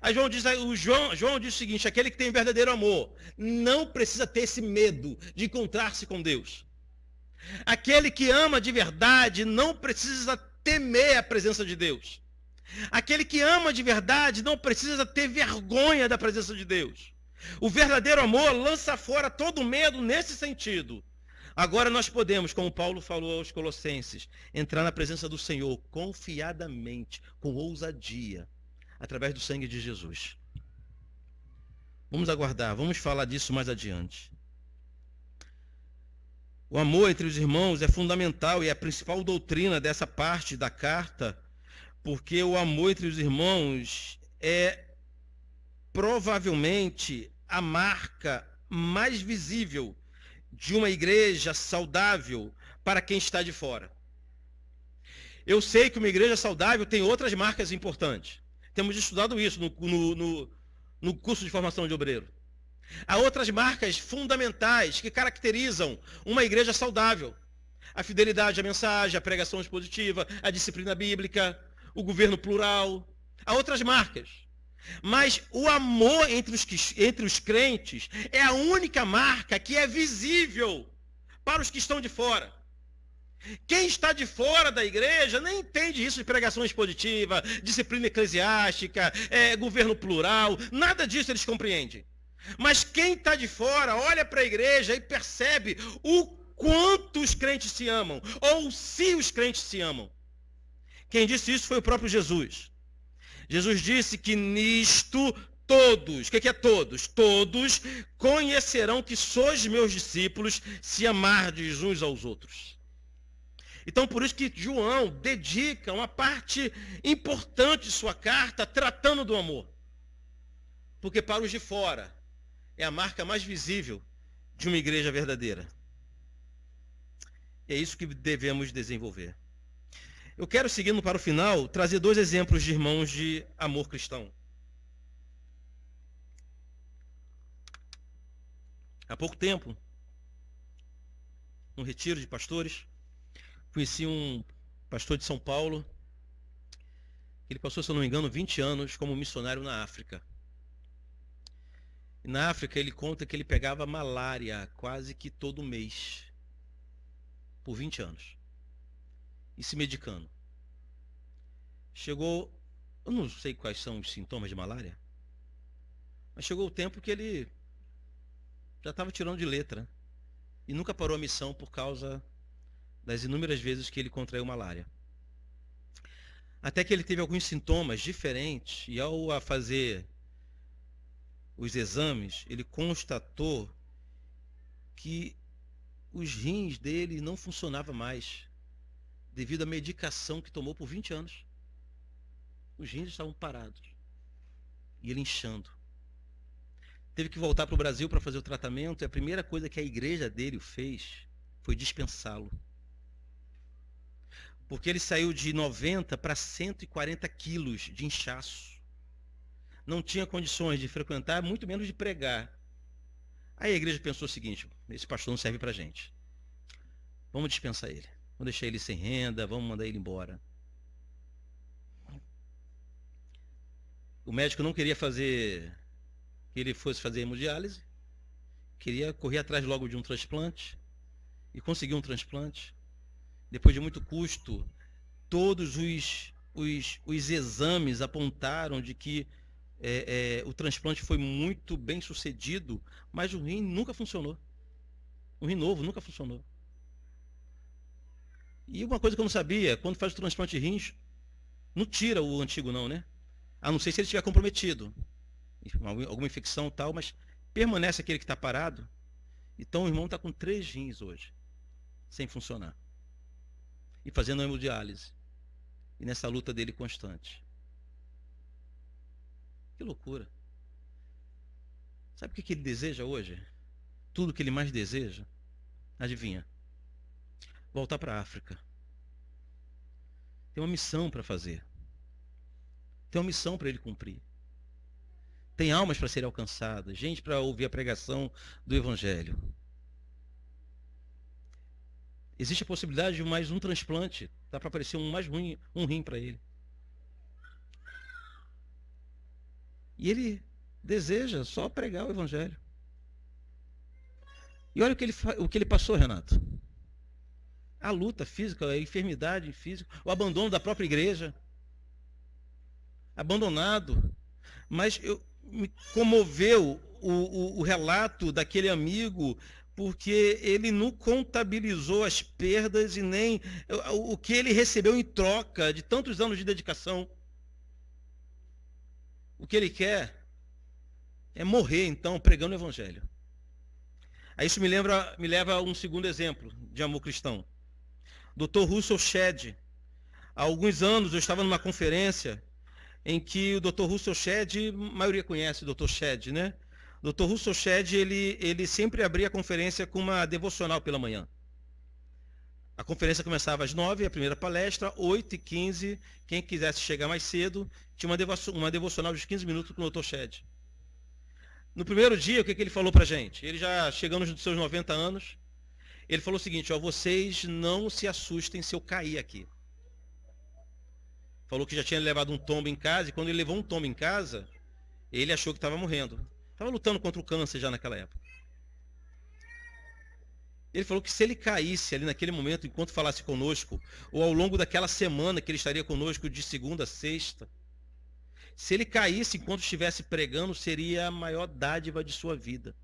Aí João diz o seguinte: aquele que tem verdadeiro amor não precisa ter esse medo de encontrar-se com Deus. Aquele que ama de verdade não precisa temer a presença de Deus. Aquele que ama de verdade não precisa ter vergonha da presença de Deus. O verdadeiro amor lança fora todo medo nesse sentido. Agora nós podemos, como Paulo falou aos Colossenses, entrar na presença do Senhor confiadamente, com ousadia, através do sangue de Jesus. Vamos aguardar, vamos falar disso mais adiante. O amor entre os irmãos é fundamental e é a principal doutrina dessa parte da carta, porque o amor entre os irmãos é provavelmente a marca mais visível de uma igreja saudável para quem está de fora. Eu sei que uma igreja saudável tem outras marcas importantes. Temos estudado isso no curso de formação de obreiro. Há outras marcas fundamentais que caracterizam uma igreja saudável. A fidelidade à mensagem, a pregação expositiva, a disciplina bíblica, o governo plural. Há outras marcas. Mas o amor entre os crentes é a única marca que é visível para os que estão de fora. Quem está de fora da igreja nem entende isso de pregação expositiva, disciplina eclesiástica, governo plural, nada disso eles compreendem. Mas quem está de fora olha para a igreja e percebe o quanto os crentes se amam, ou se os crentes se amam. Quem disse isso foi o próprio Jesus. Jesus disse que nisto todos, o que é todos? Todos conhecerão que sois meus discípulos se amardes uns aos outros. Então, por isso que João dedica uma parte importante de sua carta tratando do amor. Porque para os de fora é a marca mais visível de uma igreja verdadeira. É isso que devemos desenvolver. Eu quero, seguindo para o final, trazer 2 exemplos de irmãos de amor cristão. Há pouco tempo, num retiro de pastores, conheci um pastor de São Paulo. Ele passou, se eu não me engano, 20 anos como missionário na África. E na África ele conta que ele pegava malária quase que todo mês, por 20 anos. E se medicando. Chegou, eu não sei quais são os sintomas de malária, mas chegou o tempo que ele já estava tirando de letra e nunca parou a missão por causa das inúmeras vezes que ele contraiu malária. Até que ele teve alguns sintomas diferentes e ao fazer os exames, ele constatou que os rins dele não funcionavam mais devido à medicação que tomou por 20 anos. Os rins estavam parados. E ele inchando. Teve que voltar para o Brasil para fazer o tratamento. E a primeira coisa que a igreja dele fez foi dispensá-lo. Porque ele saiu de 90 para 140 quilos de inchaço. Não tinha condições de frequentar, muito menos de pregar. Aí a igreja pensou o seguinte: esse pastor não serve para a gente. Vamos dispensar ele. Vamos deixar ele sem renda, vamos mandar ele embora. O médico não queria que ele fosse fazer hemodiálise. Queria correr atrás logo de um transplante. E conseguiu um transplante. Depois de muito custo, todos os exames apontaram de que o transplante foi muito bem sucedido, mas o rim nunca funcionou. Um rim novo nunca funcionou. E uma coisa que eu não sabia, quando faz o transplante de rins, não tira o antigo não, né? A não ser se ele estiver comprometido. Alguma infecção e tal, mas permanece aquele que está parado. Então o irmão está com 3 rins hoje, sem funcionar. E fazendo hemodiálise. E nessa luta dele constante. Que loucura. Sabe o que ele deseja hoje? Tudo que ele mais deseja? Adivinha? Voltar para a África. Tem uma missão para fazer. Tem uma missão para ele cumprir. Tem almas para serem alcançadas. Gente para ouvir a pregação do Evangelho. Existe a possibilidade de mais um transplante. Dá para aparecer um rim para ele. E ele deseja só pregar o evangelho. E olha o que ele passou, Renato. A luta física, a enfermidade física, o abandono da própria igreja. Abandonado. Mas me comoveu o relato daquele amigo, porque ele não contabilizou as perdas e nem o que ele recebeu em troca de tantos anos de dedicação. O que ele quer é morrer, então, pregando o evangelho. Aí isso me leva a um segundo exemplo de amor cristão. Dr. Russell Shedd. Há alguns anos eu estava numa conferência em que o Dr. Russell Shedd, a maioria conhece o Dr. Shedd, né? O Dr. Russell Shedd, ele sempre abria a conferência com uma devocional pela manhã. A conferência começava às 9, a primeira palestra, 8h15, quem quisesse chegar mais cedo, tinha uma devocional de 15 minutos com o Dr. Shedd. No primeiro dia, o que ele falou pra gente? Ele já chegando nos seus 90 anos, ele falou o seguinte, ó, vocês não se assustem se eu cair aqui. Falou que já tinha levado um tombo em casa, e quando ele levou um tombo em casa, ele achou que estava morrendo. Estava lutando contra o câncer já naquela época. Ele falou que se ele caísse ali naquele momento, enquanto falasse conosco, ou ao longo daquela semana que ele estaria conosco de segunda a sexta, se ele caísse enquanto estivesse pregando, seria a maior dádiva de sua vida.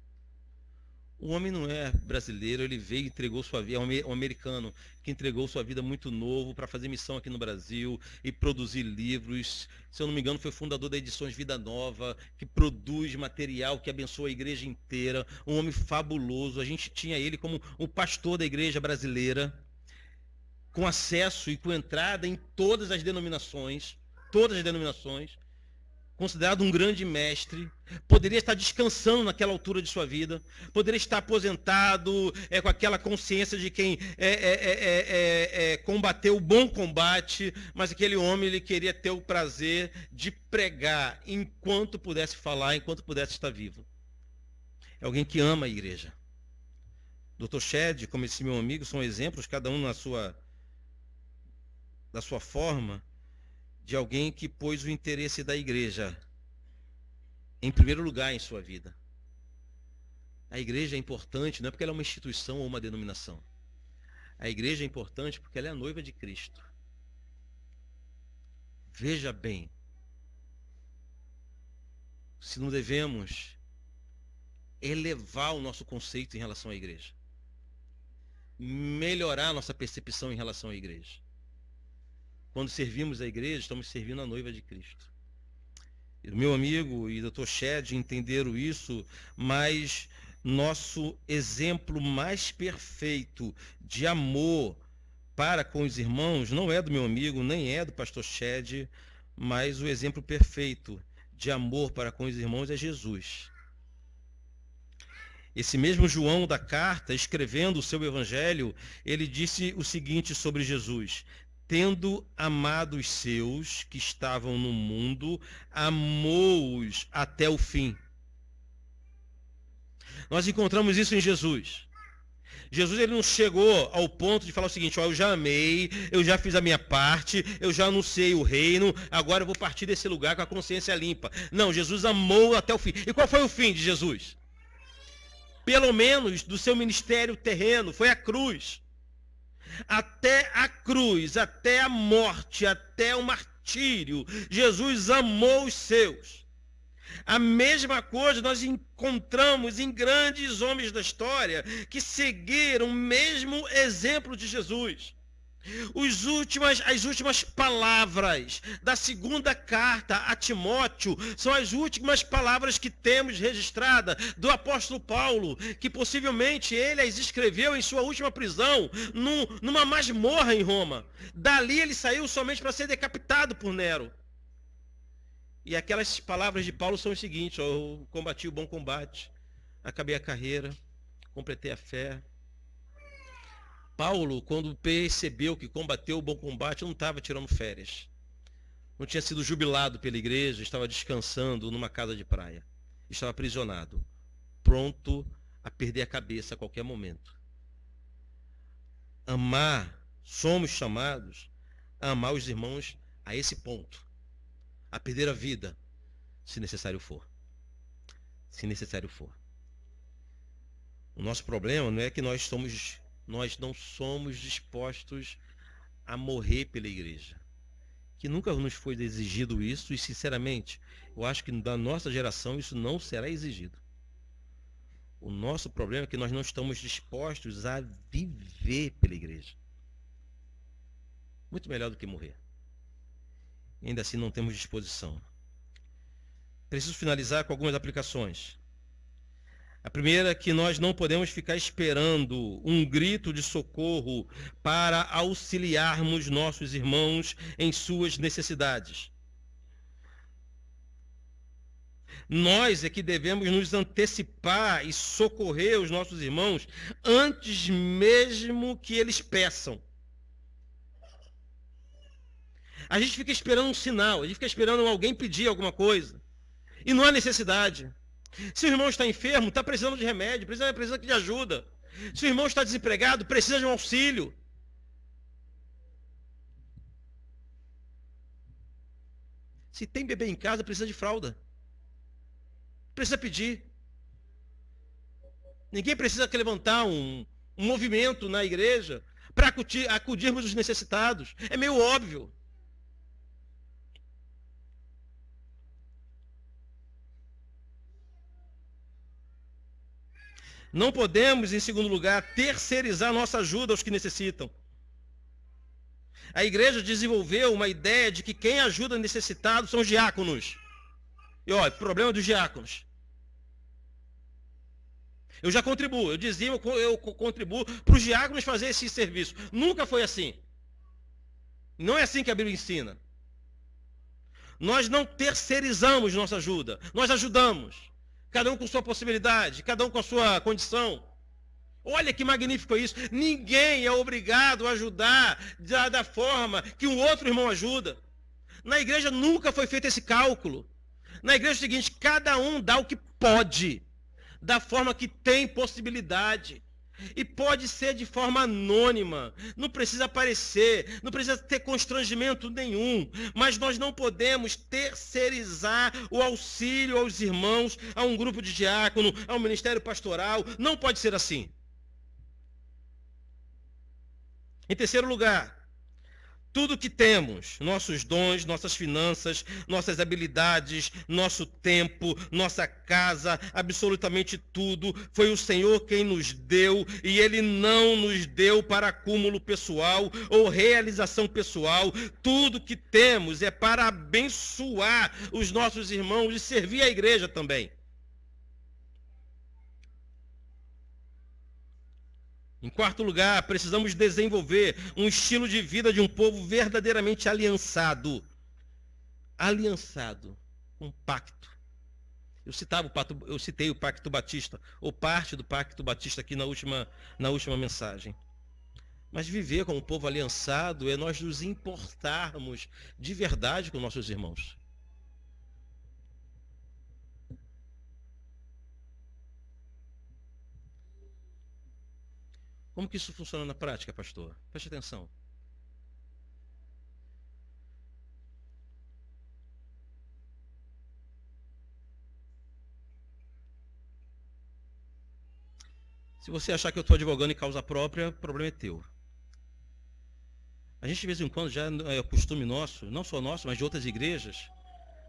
O homem não é brasileiro, ele veio e entregou sua vida, é um americano que entregou sua vida muito novo para fazer missão aqui no Brasil e produzir livros. Se eu não me engano, foi fundador da Edições Vida Nova, que produz material que abençoa a igreja inteira. Um homem fabuloso. A gente tinha ele como o pastor da igreja brasileira, com acesso e com entrada em todas as denominações, considerado um grande mestre, poderia estar descansando naquela altura de sua vida, poderia estar aposentado, com aquela consciência de quem combateu o bom combate, mas aquele homem ele queria ter o prazer de pregar enquanto pudesse falar, enquanto pudesse estar vivo. É alguém que ama a igreja. Dr. Shedd, como esse meu amigo, são exemplos, cada um da sua forma, de alguém que pôs o interesse da igreja em primeiro lugar em sua vida. A igreja é importante não é porque ela é uma instituição ou uma denominação. A igreja é importante porque ela é a noiva de Cristo. Veja bem, se não devemos elevar o nosso conceito em relação à igreja, melhorar a nossa percepção em relação à igreja. Quando servimos a igreja, estamos servindo a noiva de Cristo. E o meu amigo e o Dr. Shedd entenderam isso, mas nosso exemplo mais perfeito de amor para com os irmãos não é do meu amigo, nem é do pastor Shedd, mas o exemplo perfeito de amor para com os irmãos é Jesus. Esse mesmo João da carta, escrevendo o seu evangelho, ele disse o seguinte sobre Jesus: tendo amado os seus que estavam no mundo, amou-os até o fim. Nós encontramos isso em Jesus. Jesus ele não chegou ao ponto de falar o seguinte, ó, eu já amei, eu já fiz a minha parte, eu já anunciei o reino, agora eu vou partir desse lugar com a consciência limpa. Não, Jesus amou até o fim. E qual foi o fim de Jesus? Pelo menos do seu ministério terreno, foi a cruz. Até a cruz, até a morte, até o martírio, Jesus amou os seus. A mesma coisa nós encontramos em grandes homens da história que seguiram o mesmo exemplo de Jesus. As últimas palavras da segunda carta a Timóteo são as últimas palavras que temos registrada do apóstolo Paulo, que possivelmente ele as escreveu em sua última prisão, numa masmorra em Roma. Dali ele saiu somente para ser decapitado por Nero. E aquelas palavras de Paulo são as seguintes: eu combati o bom combate, acabei a carreira, completei a fé. Paulo, quando percebeu que combateu o bom combate, não estava tirando férias. Não tinha sido jubilado pela igreja, estava descansando numa casa de praia. Estava aprisionado, pronto a perder a cabeça a qualquer momento. Somos chamados a amar os irmãos a esse ponto. A perder a vida, se necessário for. Se necessário for. O nosso problema não é que nós não somos dispostos a morrer pela igreja. Que nunca nos foi exigido isso e, sinceramente, eu acho que da nossa geração isso não será exigido. O nosso problema é que nós não estamos dispostos a viver pela igreja. Muito melhor do que morrer. Ainda assim não temos disposição. Preciso finalizar com algumas aplicações. A primeira é que nós não podemos ficar esperando um grito de socorro para auxiliarmos nossos irmãos em suas necessidades. Nós é que devemos nos antecipar e socorrer os nossos irmãos antes mesmo que eles peçam. A gente fica esperando um sinal, a gente fica esperando alguém pedir alguma coisa. E não há necessidade. Se o irmão está enfermo, está precisando de remédio, precisa de ajuda. Se o irmão está desempregado, precisa de um auxílio. Se tem bebê em casa, precisa de fralda. Precisa pedir. Ninguém precisa levantar um movimento na igreja para acudirmos os necessitados. É meio óbvio. Não podemos, em segundo lugar, terceirizar nossa ajuda aos que necessitam. A igreja desenvolveu uma ideia de que quem ajuda necessitados são os diáconos. E olha, problema dos diáconos. Eu já contribuo, eu contribuo para os diáconos fazer esse serviço. Nunca foi assim. Não é assim que a Bíblia ensina. Nós não terceirizamos nossa ajuda, nós ajudamos. Cada um com sua possibilidade, cada um com a sua condição. Olha que magnífico isso. Ninguém é obrigado a ajudar da forma que um outro irmão ajuda. Na igreja nunca foi feito esse cálculo. Na igreja é o seguinte, cada um dá o que pode, da forma que tem possibilidade. E pode ser de forma anônima, não precisa aparecer, não precisa ter constrangimento nenhum, mas nós não podemos terceirizar o auxílio aos irmãos, a um grupo de diácono, ao ministério pastoral, não pode ser assim. Em terceiro lugar, tudo que temos, nossos dons, nossas finanças, nossas habilidades, nosso tempo, nossa casa, absolutamente tudo, foi o Senhor quem nos deu e Ele não nos deu para acúmulo pessoal ou realização pessoal. Tudo que temos é para abençoar os nossos irmãos e servir a igreja também. Em quarto lugar, precisamos desenvolver um estilo de vida de um povo verdadeiramente aliançado. Aliançado, um pacto. Eu citei o Pacto Batista, ou parte do Pacto Batista aqui na última mensagem. Mas viver como um povo aliançado é nós nos importarmos de verdade com nossos irmãos. Como que isso funciona na prática, pastor? Preste atenção. Se você achar que eu estou advogando em causa própria, o problema é teu. A gente, de vez em quando, já é costume nosso, não só nosso, mas de outras igrejas,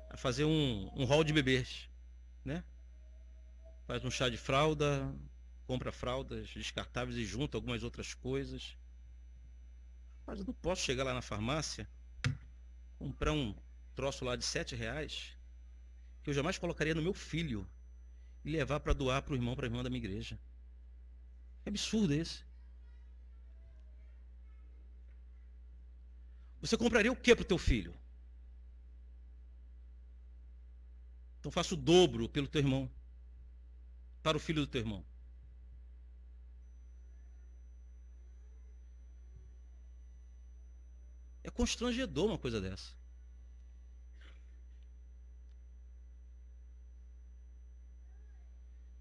a fazer um hall de bebês, né? Faz um chá de fralda, compra fraldas descartáveis e junta algumas outras coisas. Mas eu não posso chegar lá na farmácia, comprar um troço lá de R$7, que eu jamais colocaria no meu filho, e levar para doar para o irmão, para a irmã da minha igreja. Que absurdo esse. Você compraria o que para o teu filho? Então faça o dobro pelo teu irmão, para o filho do teu irmão. É constrangedor uma coisa dessa.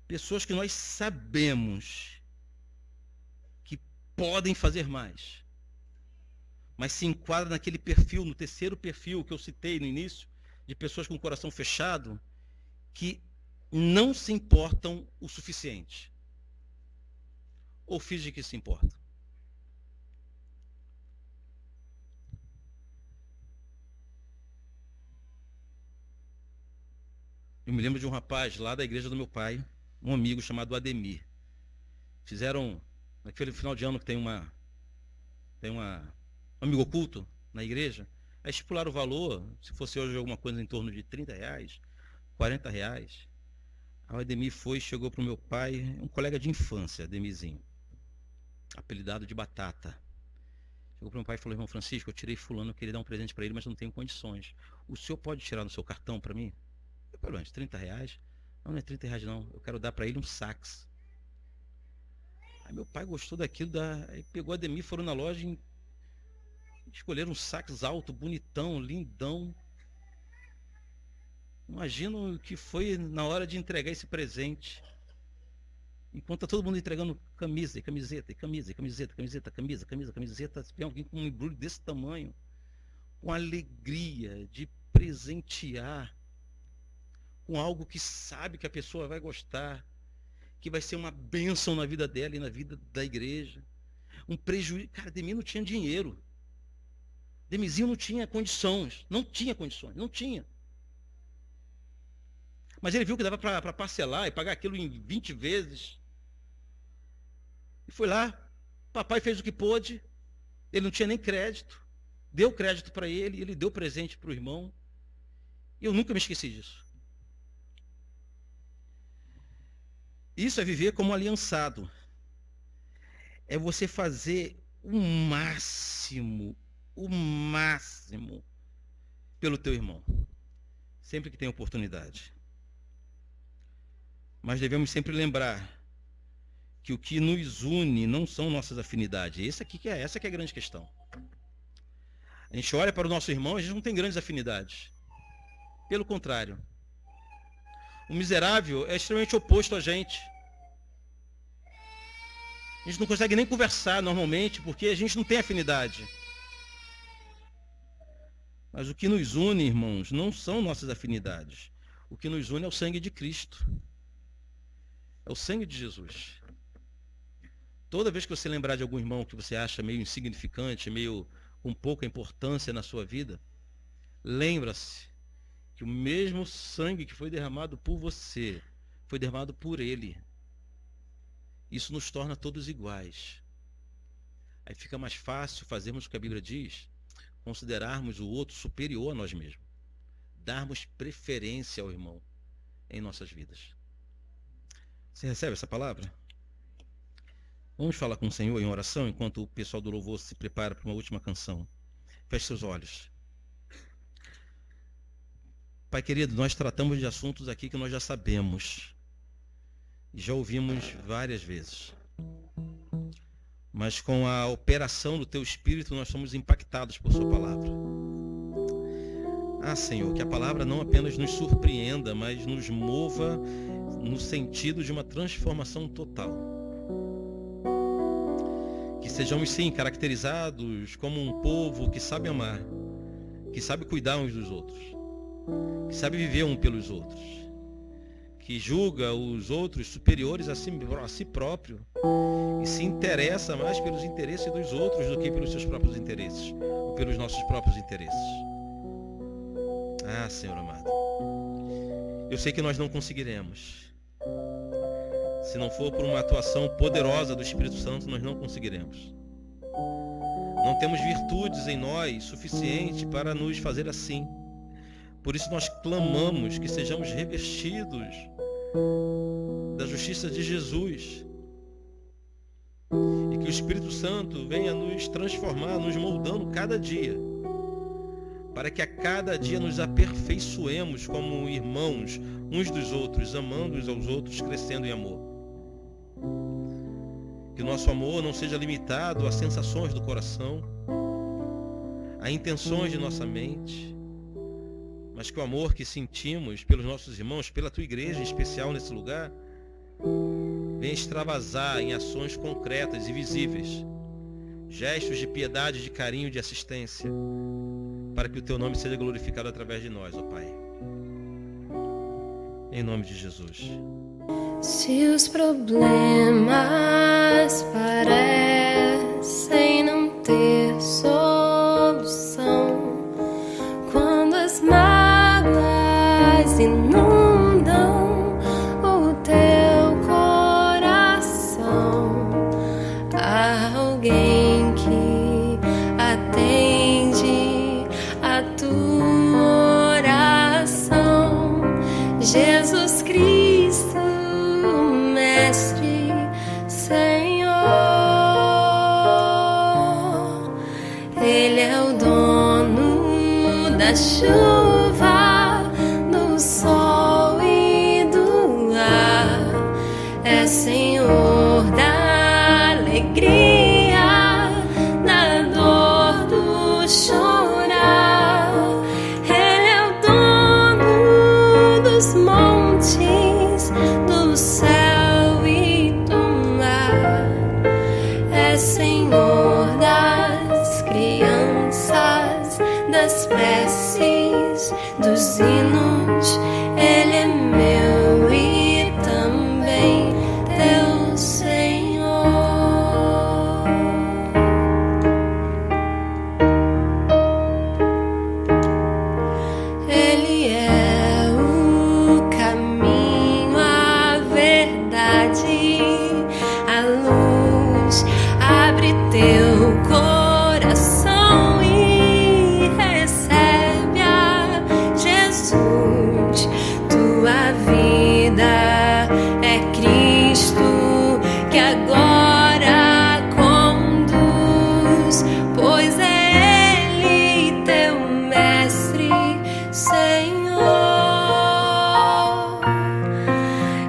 Pessoas que nós sabemos que podem fazer mais, mas se enquadram naquele perfil, no terceiro perfil que eu citei no início, de pessoas com o coração fechado que não se importam o suficiente. Ou fingem que se importam. Eu me lembro de um rapaz lá da igreja do meu pai, um amigo chamado Ademir. Fizeram, naquele final de ano que tem um amigo oculto na igreja, aí estipularam o valor, se fosse hoje alguma coisa em torno de R$30, R$40. Aí o Ademir chegou para o meu pai, um colega de infância, Ademirzinho, apelidado de Batata. Chegou para o meu pai e falou: irmão Francisco, eu tirei fulano, eu queria dar um presente para ele, mas não tenho condições. O senhor pode tirar no seu cartão para mim? Eu falei: mas R$30? Não é R$30 não, eu quero dar para ele um sax. Aí meu pai gostou daquilo, aí pegou a Ademir, foram na loja e escolheram um sax alto, bonitão, lindão. Imagino o que foi na hora de entregar esse presente. Enquanto tá todo mundo entregando camisa, camiseta, vem alguém com um embrulho desse tamanho, com alegria de presentear, com algo que sabe que a pessoa vai gostar, que vai ser uma bênção na vida dela e na vida da igreja. Um prejuízo. Cara, Ademir não tinha dinheiro. Demirzinho não tinha condições. Não tinha. Mas ele viu que dava para parcelar e pagar aquilo em 20 vezes. E foi lá. Papai fez o que pôde. Ele não tinha nem crédito. Deu crédito para ele. Ele deu presente para o irmão. E eu nunca me esqueci disso. Isso é viver como aliançado. É você fazer o máximo pelo teu irmão. Sempre que tem oportunidade. Mas devemos sempre lembrar que o que nos une não são nossas afinidades. Essa que é a grande questão. A gente olha para o nosso irmão e a gente não tem grandes afinidades. Pelo contrário. O miserável é extremamente oposto a gente. A gente não consegue nem conversar normalmente porque a gente não tem afinidade. Mas o que nos une, irmãos, não são nossas afinidades. O que nos une é o sangue de Cristo. É o sangue de Jesus. Toda vez que você lembrar de algum irmão que você acha meio insignificante, meio com pouca importância na sua vida, lembra-se que o mesmo sangue que foi derramado por você, foi derramado por ele. Isso nos torna todos iguais. Aí fica mais fácil fazermos o que a Bíblia diz, considerarmos o outro superior a nós mesmos. Darmos preferência ao irmão em nossas vidas. Você recebe essa palavra? Vamos falar com o Senhor em oração enquanto o pessoal do louvor se prepara para uma última canção. Feche seus olhos. Pai querido, nós tratamos de assuntos aqui que nós já sabemos. E já ouvimos várias vezes. Mas com a operação do Teu Espírito nós somos impactados por Sua palavra. Ah, Senhor, que a palavra não apenas nos surpreenda, mas nos mova no sentido de uma transformação total. Que sejamos, sim, caracterizados como um povo que sabe amar, que sabe cuidar uns dos outros, que sabe viver um pelos outros, que julga os outros superiores a si próprio e se interessa mais pelos interesses dos outros do que pelos seus próprios interesses, ou pelos nossos próprios interesses. Ah, Senhor amado, eu sei que nós não conseguiremos. Se não for por uma atuação poderosa do Espírito Santo, nós não conseguiremos. Não temos virtudes em nós suficiente para nos fazer assim. Por isso nós clamamos que sejamos revestidos da justiça de Jesus. E que o Espírito Santo venha nos transformar, nos moldando cada dia. Para que a cada dia nos aperfeiçoemos como irmãos uns dos outros, amando uns aos outros, crescendo em amor. Que o nosso amor não seja limitado a sensações do coração, a intenções de nossa mente, mas que o amor que sentimos pelos nossos irmãos, pela Tua igreja em especial nesse lugar, venha extravasar em ações concretas e visíveis, gestos de piedade, de carinho, de assistência, para que o teu nome seja glorificado através de nós, ó Pai. Em nome de Jesus. Se os problemas parecem não ter solução, quando as mágoas inundam o teu coração, há alguém que atende a tua oração. Jesus Cristo, Mestre, Senhor, Ele é o dono da chuva, do sol e do ar, é Senhor da alegria, da dor, do chorar. Ele é o dono dos montes, do céu e do mar, é Senhor das crianças, das preces, dos hinos. Ele é meu e também teu Senhor. Ele é o caminho, a verdade, a luz. Abre teu coração e recebe a Jesus. Tua vida é Cristo que agora conduz, pois é Ele teu Mestre, Senhor.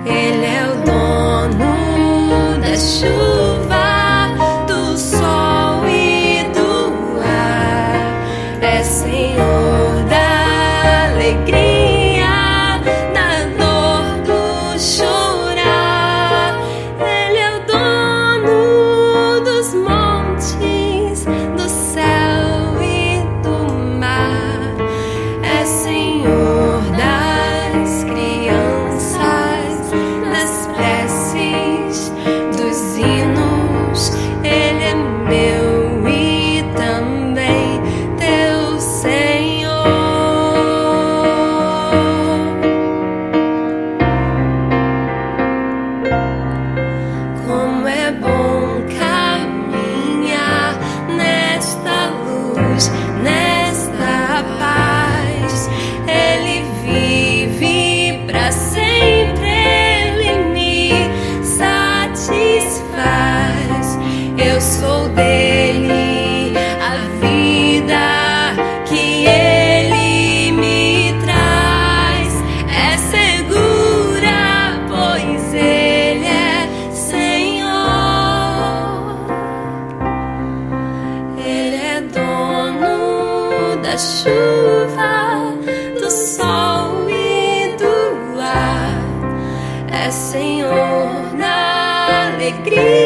Ele é o dono da chuva, do sol e do ar, é Senhor da alegria, da dor, do chorar. Ele é o dono dos montes, do céu e do mar, é Senhor das crianças, das preces, dos hinos. Ele é meu e também teu Senhor. Como é bom caminhar nesta luz, nesta paz. Ele vive pra sempre, Ele me satisfaz. Eu sou dele, a vida que Ele me traz é segura, pois Ele é Senhor. Ele é dono da chuva, do sol e do ar, é Senhor da alegria,